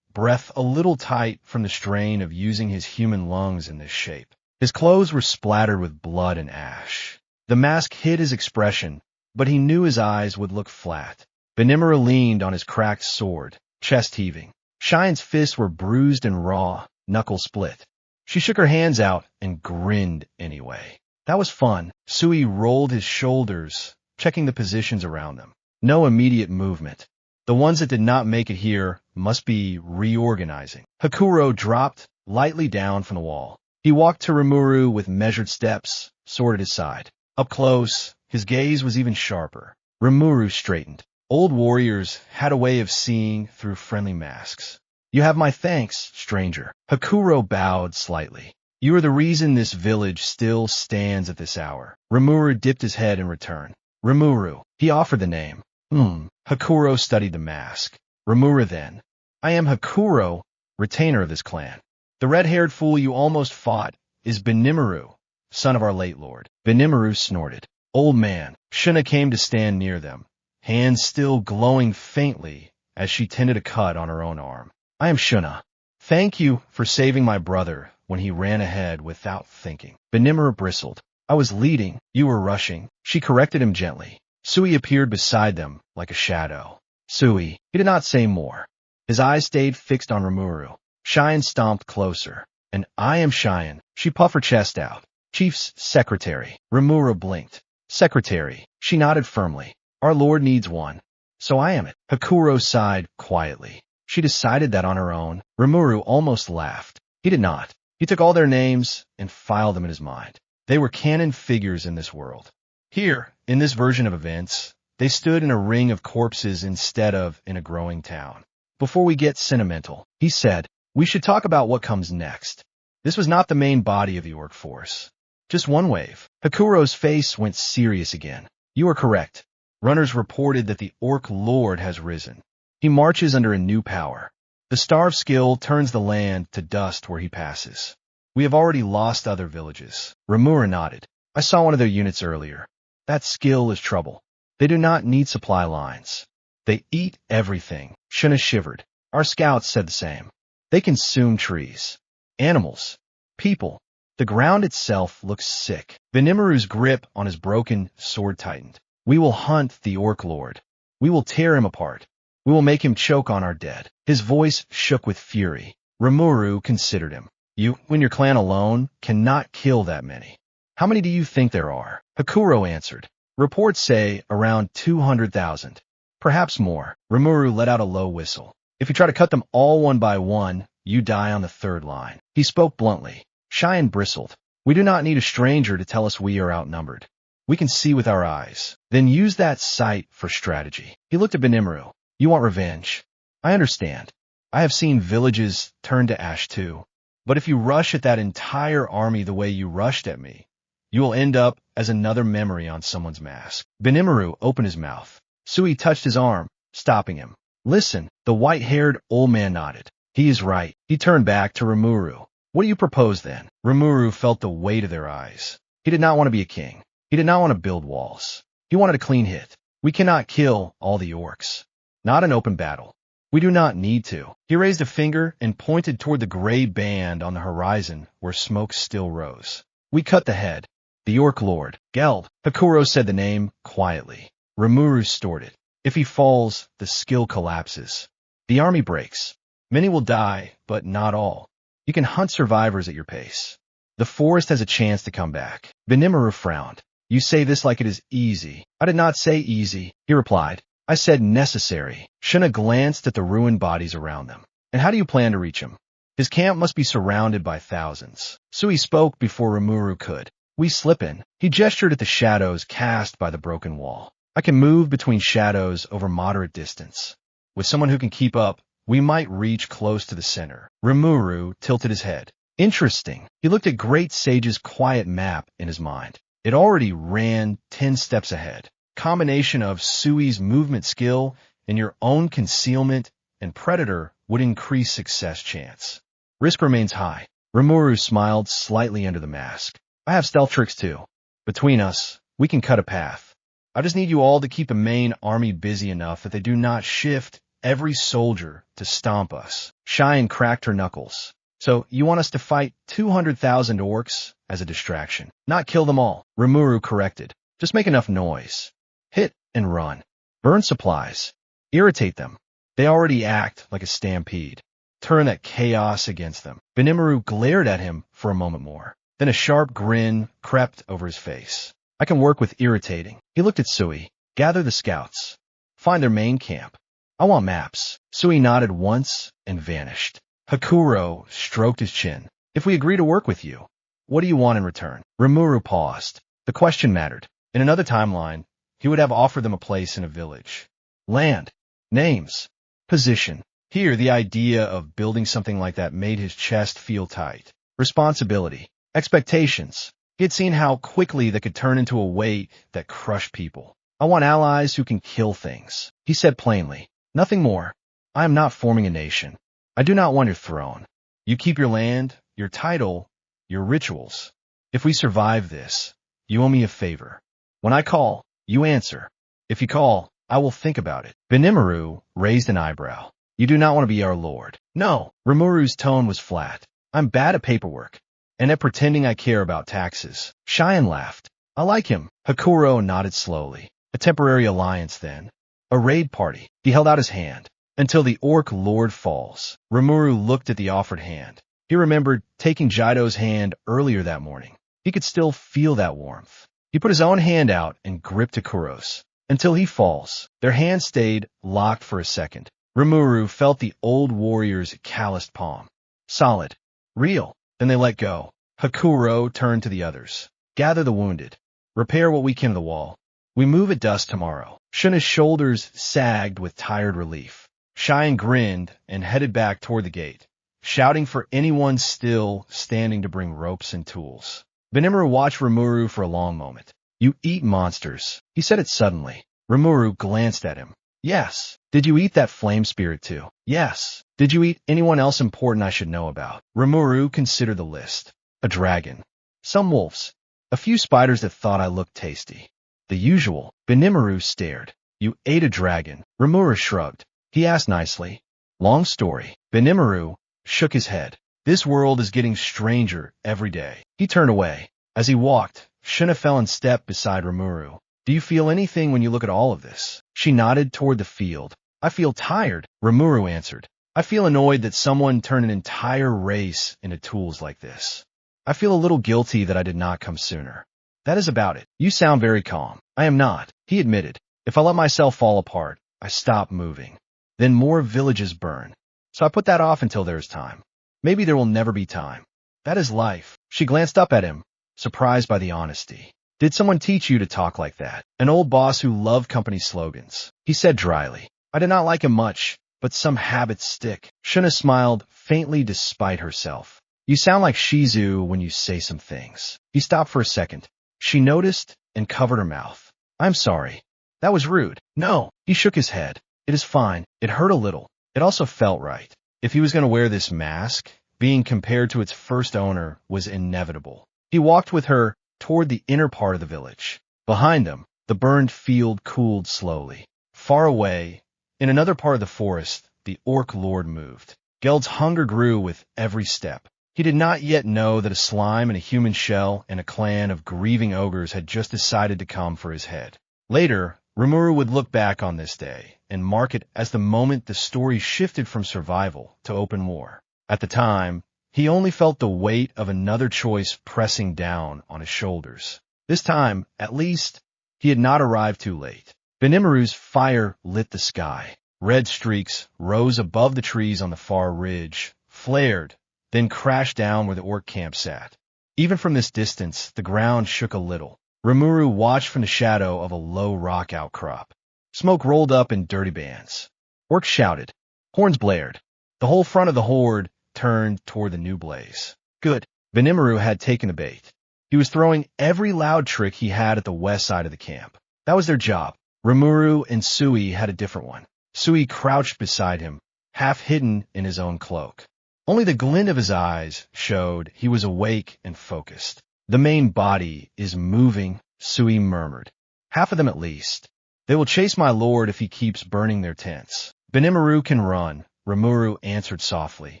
breath a little tight from the strain of using his human lungs in this shape. His clothes were splattered with blood and ash. The mask hid his expression, but he knew his eyes would look flat. Benimura leaned on his cracked sword, chest heaving. Shine's fists were bruised and raw, knuckles split. She shook her hands out and grinned anyway. That was fun. Sui rolled his shoulders, checking the positions around them. No immediate movement. The ones that did not make it here must be reorganizing. Hakuro dropped lightly down from the wall. He walked to Rimuru with measured steps, sword at his side. Up close, his gaze was even sharper. Rimuru straightened. Old warriors had a way of seeing through friendly masks. You have my thanks, stranger. Hakuro bowed slightly. You are the reason this village still stands at this hour. Rimuru dipped his head in return. Rimuru. He offered the name. Hakuro studied the mask. Rimuru then. I am Hakuro, retainer of this clan. The red-haired fool you almost fought is Benimuru, son of our late lord. Benimuru snorted. Old man. Shuna came to stand near them, hands still glowing faintly as she tended a cut on her own arm. I am Shuna. Thank you for saving my brother when he ran ahead without thinking. Benimura bristled. I was leading. You were rushing. She corrected him gently. Sui appeared beside them like a shadow. Sui. He did not say more. His eyes stayed fixed on Rimuru. Cheyenne stomped closer. And I am Cheyenne. She puffed her chest out. Chief's secretary. Rimuru blinked. Secretary. She nodded firmly. Our lord needs one. So I am it. Hakuro sighed quietly. She decided that on her own. Rimuru almost laughed. He did not. He took all their names and filed them in his mind. They were canon figures in this world. Here, in this version of events, they stood in a ring of corpses instead of in a growing town. Before we get sentimental, he said, we should talk about what comes next. This was not the main body of the orc force. Just one wave. Hakuro's face went serious again. You are correct. Runners reported that the orc lord has risen. He marches under a new power. The Star of Skill turns the land to dust where he passes. We have already lost other villages. Rimuru nodded. I saw one of their units earlier. That skill is trouble. They do not need supply lines. They eat everything. Shuna shivered. Our scouts said the same. They consume trees, animals, people. The ground itself looks sick. Benimaru's grip on his broken sword tightened. We will hunt the orc lord. We will tear him apart. We will make him choke on our dead. His voice shook with fury. Rimuru considered him. You, when your clan alone, cannot kill that many. How many do you think there are? Hakuro answered. Reports say around 200,000. Perhaps more. Rimuru let out a low whistle. If you try to cut them all one by one, you die on the third line. He spoke bluntly. Cheyenne bristled. We do not need a stranger to tell us we are outnumbered. We can see with our eyes. Then use that sight for strategy. He looked at Benimaru. You want revenge. I understand. I have seen villages turn to ash too. But if you rush at that entire army the way you rushed at me, you will end up as another memory on someone's mask. Benimaru opened his mouth. Sui touched his arm, stopping him. Listen, the white-haired old man nodded. He is right. He turned back to Rimuru. What do you propose then? Rimuru felt the weight of their eyes. He did not want to be a king. He did not want to build walls. He wanted a clean hit. We cannot kill all the orcs. Not an open battle. We do not need to. He raised a finger and pointed toward the gray band on the horizon where smoke still rose. We cut the head. The orc lord. Geld. Hakuro said the name quietly. Rimuru snorted. If he falls, the skill collapses. The army breaks. Many will die, but not all. You can hunt survivors at your pace. The forest has a chance to come back. Benimaru frowned. You say this like it is easy. I did not say easy, he replied. I said necessary. Shuna glanced at the ruined bodies around them. And how do you plan to reach him? His camp must be surrounded by thousands. Sui spoke before Rimuru could. We slip in. He gestured at the shadows cast by the broken wall. I can move between shadows over moderate distance. With someone who can keep up, we might reach close to the center. Rimuru tilted his head. Interesting. He looked at Great Sage's quiet map in his mind. It already ran 10 steps ahead. Combination of Sui's movement skill and your own concealment and predator would increase success chance. Risk remains high. Rimuru smiled slightly under the mask. I have stealth tricks too. Between us, we can cut a path. I just need you all to keep the main army busy enough that they do not shift every soldier to stomp us. Cheyenne cracked her knuckles. So you want us to fight 200,000 orcs as a distraction? Not kill them all, Rimuru corrected. Just make enough noise. Hit and run. Burn supplies. Irritate them. They already act like a stampede. Turn that chaos against them. Benimaru glared at him for a moment more. Then a sharp grin crept over his face. I can work with irritating. He looked at Sui. Gather the scouts. Find their main camp. I want maps. Sui nodded once and vanished. Hakuro stroked his chin. If we agree to work with you, what do you want in return? Rimuru paused. The question mattered. In another timeline, he would have offered them a place in a village. Land. Names. Position. Here, the idea of building something like that made his chest feel tight. Responsibility. Expectations. He had seen how quickly they could turn into a weight that crushed people. I want allies who can kill things. He said plainly. Nothing more. I am not forming a nation. I do not want your throne. You keep your land, your title, your rituals. If we survive this, you owe me a favor. When I call, you answer. If you call, I will think about it. Benimaru raised an eyebrow. You do not want to be our lord. No. Rimuru's tone was flat. I'm bad at paperwork, and at pretending I care about taxes. Cheyenne laughed. I like him. Hakuro nodded slowly. A temporary alliance then. A raid party. He held out his hand. Until the orc lord falls. Rimuru looked at the offered hand. He remembered taking Jaido's hand earlier that morning. He could still feel that warmth. He put his own hand out and gripped Hakuro's. Until he falls. Their hands stayed locked for a second. Rimuru felt the old warrior's calloused palm. Solid. Real. Then they let go. Hakuro turned to the others. Gather the wounded. Repair what we can to the wall. We move at dusk tomorrow. Shuna's shoulders sagged with tired relief. Cheyenne grinned and headed back toward the gate, shouting for anyone still standing to bring ropes and tools. Benimaru watched Rimuru for a long moment. You eat monsters. He said it suddenly. Rimuru glanced at him. Yes. Did you eat that flame spirit too? Yes. Did you eat anyone else important I should know about? Rimuru considered the list. A dragon. Some wolves. A few spiders that thought I looked tasty. The usual. Benimaru stared. You ate a dragon. Rimuru shrugged. He asked nicely. Long story. Benimaru shook his head. This world is getting stranger every day. He turned away. As he walked, Shuna fell in step beside Rimuru. Do you feel anything when you look at all of this? She nodded toward the field. I feel tired, Rimuru answered. I feel annoyed that someone turned an entire race into tools like this. I feel a little guilty that I did not come sooner. That is about it. You sound very calm. I am not, he admitted. If I let myself fall apart, I stop moving. Then more villages burn. So I put that off until there is time. Maybe there will never be time. That is life. She glanced up at him, surprised by the honesty. Did someone teach you to talk like that? An old boss who loved company slogans. He said dryly. I did not like him much, but some habits stick. Shuna smiled faintly despite herself. You sound like Shizu when you say some things. He stopped for a second. She noticed and covered her mouth. I'm sorry. That was rude. No. He shook his head. It is fine. It hurt a little. It also felt right. If he was going to wear this mask, being compared to its first owner was inevitable. He walked with her toward the inner part of the village. Behind them, the burned field cooled slowly. Far away, in another part of the forest, the orc lord moved. Geld's hunger grew with every step. He did not yet know that a slime in a human shell and a clan of grieving ogres had just decided to come for his head. Later, Rimuru would look back on this day and mark it as the moment the story shifted from survival to open war. At the time, he only felt the weight of another choice pressing down on his shoulders. This time, at least, he had not arrived too late. Benimaru's fire lit the sky. Red streaks rose above the trees on the far ridge, flared, then crashed down where the orc camp sat. Even from this distance, the ground shook a little. Rimuru watched from the shadow of a low rock outcrop. Smoke rolled up in dirty bands. Orcs shouted. Horns blared. The whole front of the horde turned toward the new blaze. Good. Benimaru had taken the bait. He was throwing every loud trick he had at the west side of the camp. That was their job. Rimuru and Sui had a different one. Sui crouched beside him, half hidden in his own cloak. Only the glint of his eyes showed he was awake and focused. The main body is moving, Sui murmured. Half of them at least. They will chase my lord if he keeps burning their tents. Benimaru can run, Rimuru answered softly.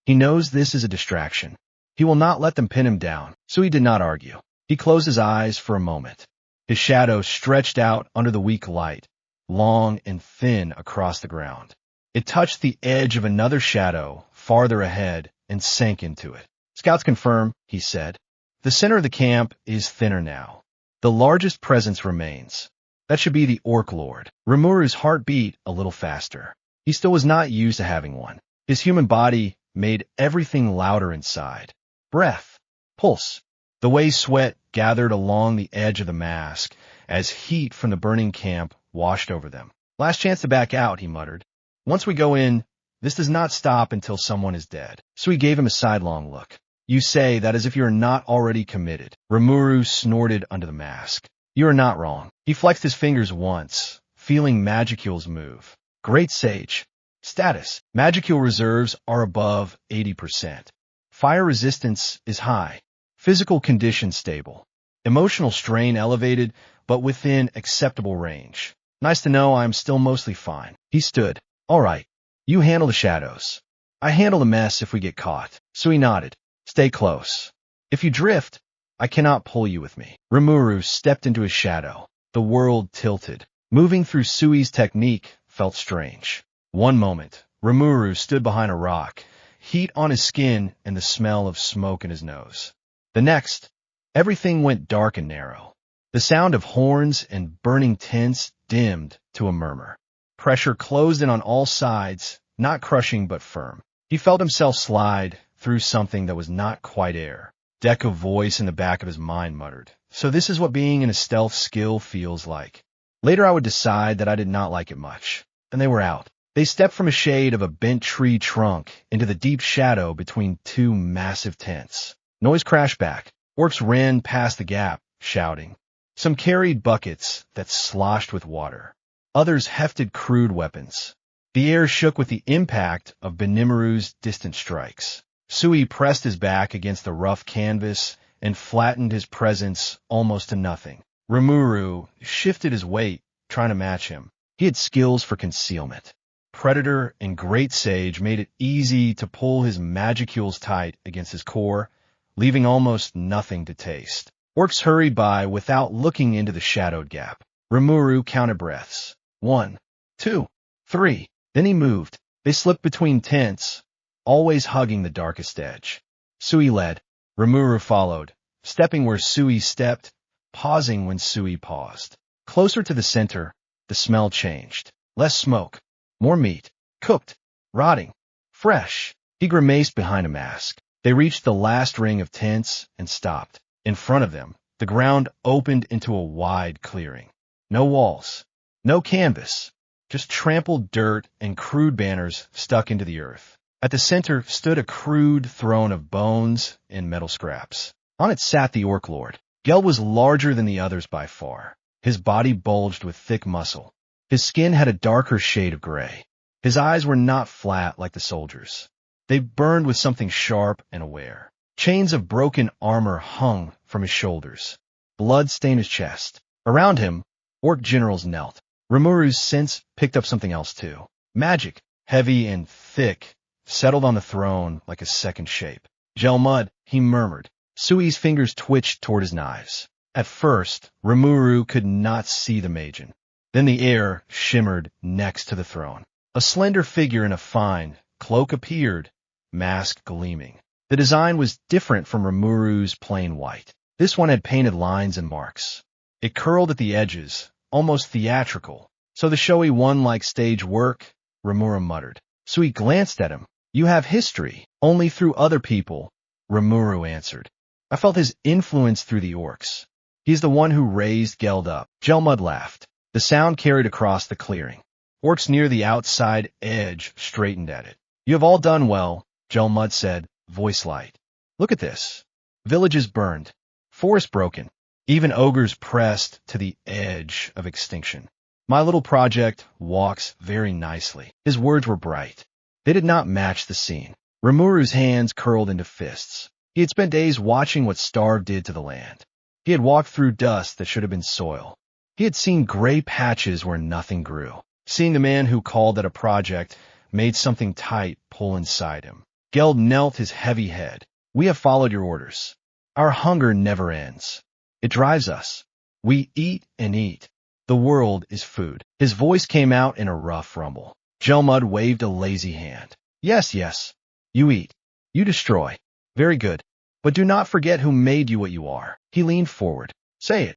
He knows this is a distraction. He will not let them pin him down. Sui did not argue. He closed his eyes for a moment. His shadow stretched out under the weak light, long and thin across the ground. It touched the edge of another shadow farther ahead and sank into it. Scouts confirm, he said. The center of the camp is thinner now. The largest presence remains. That should be the Orc Lord. Rimuru's heart beat a little faster. He still was not used to having one. His human body made everything louder inside. Breath, pulse. The way sweat gathered along the edge of the mask as heat from the burning camp washed over them. Last chance to back out, he muttered. Once we go in, this does not stop until someone is dead. So he gave him a sidelong look. You say that as if you are not already committed. Rimuru snorted under the mask. You are not wrong. He flexed his fingers once, feeling magicules move. Great sage. Status. Magicule reserves are above 80%. Fire resistance is high. Physical condition stable. Emotional strain elevated, but within acceptable range. Nice to know I'm still mostly fine. He stood. All right. You handle the shadows. I handle the mess if we get caught. Sui nodded. Stay close. If you drift, I cannot pull you with me. Rimuru stepped into his shadow. The world tilted. Moving through Sui's technique felt strange. One moment, Rimuru stood behind a rock, heat on his skin and the smell of smoke in his nose. The next, everything went dark and narrow. The sound of horns and burning tents dimmed to a murmur. Pressure closed in on all sides, not crushing but firm. He felt himself slide through something that was not quite air. Deco voice in the back of his mind muttered, so this is what being in a stealth skill feels like. Later I would decide that I did not like it much. Then they were out. They stepped from a shade of a bent tree trunk into the deep shadow between two massive tents. Noise crashed back. Orcs ran past the gap, shouting. Some carried buckets that sloshed with water. Others hefted crude weapons. The air shook with the impact of Benimaru's distant strikes. Sui pressed his back against the rough canvas and flattened his presence almost to nothing. Rimuru shifted his weight, trying to match him. He had skills for concealment. Predator and Great Sage made it easy to pull his magicules tight against his core, leaving almost nothing to taste. Orcs hurried by without looking into the shadowed gap. Rimuru counted breaths. 1, 2, 3. Then he moved. They slipped between tents, always hugging the darkest edge. Sui led. Rimuru followed, stepping where Sui stepped, pausing when Sui paused. Closer to the center, the smell changed. Less smoke. More meat. Cooked. Rotting. Fresh. He grimaced behind a mask. They reached the last ring of tents and stopped. In front of them, the ground opened into a wide clearing. No walls. No canvas. Just trampled dirt and crude banners stuck into the earth. At the center stood a crude throne of bones and metal scraps. On it sat the Orc Lord. Gel was larger than the others by far. His body bulged with thick muscle. His skin had a darker shade of gray. His eyes were not flat like the soldiers. They burned with something sharp and aware. Chains of broken armor hung from his shoulders. Blood stained his chest. Around him, Orc generals knelt. Rimuru's sense picked up something else too. Magic, heavy and thick, settled on the throne like a second shape. Gel mud, he murmured. Sui's fingers twitched toward his knives. At first, Rimuru could not see the Magen. Then the air shimmered next to the throne. A slender figure in a fine cloak appeared, mask gleaming. The design was different from Rimuru's plain white. This one had painted lines and marks. It curled at the edges, almost theatrical, So the showy one like stage work? Rimuru muttered. Sui glanced at him. You have history, only through other people, Rimuru answered. I felt his influence through the orcs. He's the one who raised Geld up. Gelmud laughed. The sound carried across the clearing. Orcs near the outside edge straightened at it. You have all done well, Gelmud said, voice light. Look at this. Villages burned. Forest broken. Even ogres pressed to the edge of extinction. My little project walks very nicely. His words were bright. They did not match the scene. Rimuru's hands curled into fists. He had spent days watching what starve did to the land. He had walked through dust that should have been soil. He had seen gray patches where nothing grew. Seeing the man who called it a project made something tight pull inside him. Geld knelt his heavy head. We have followed your orders. Our hunger never ends. It drives us. We eat and eat. The world is food. His voice came out in a rough rumble. Gelmud waved a lazy hand. Yes, yes. You eat. You destroy. Very good. But do not forget who made you what you are. He leaned forward. Say it.